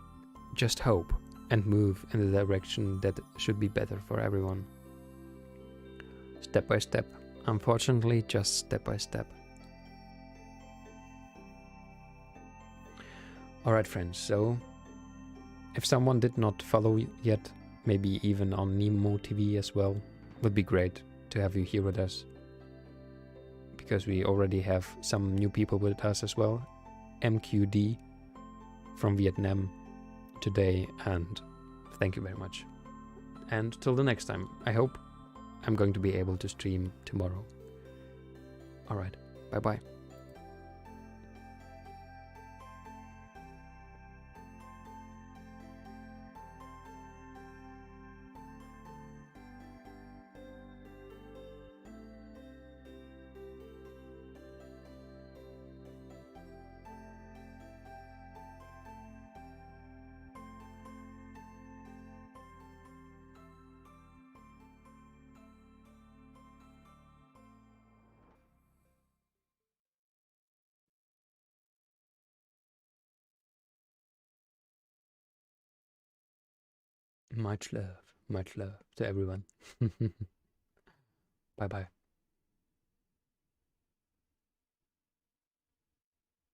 S1: just hope and move in the direction that should be better for everyone. Step by step. Unfortunately, just step by step. Alright friends, so if someone did not follow yet, maybe even on Nemo TV as well, would be great to have you here with us. Because we already have some new people with us as well. MQD from Vietnam today, and thank you very much. And till the next time, I hope I'm going to be able to stream tomorrow. Alright, bye bye. Much love to everyone. Bye bye.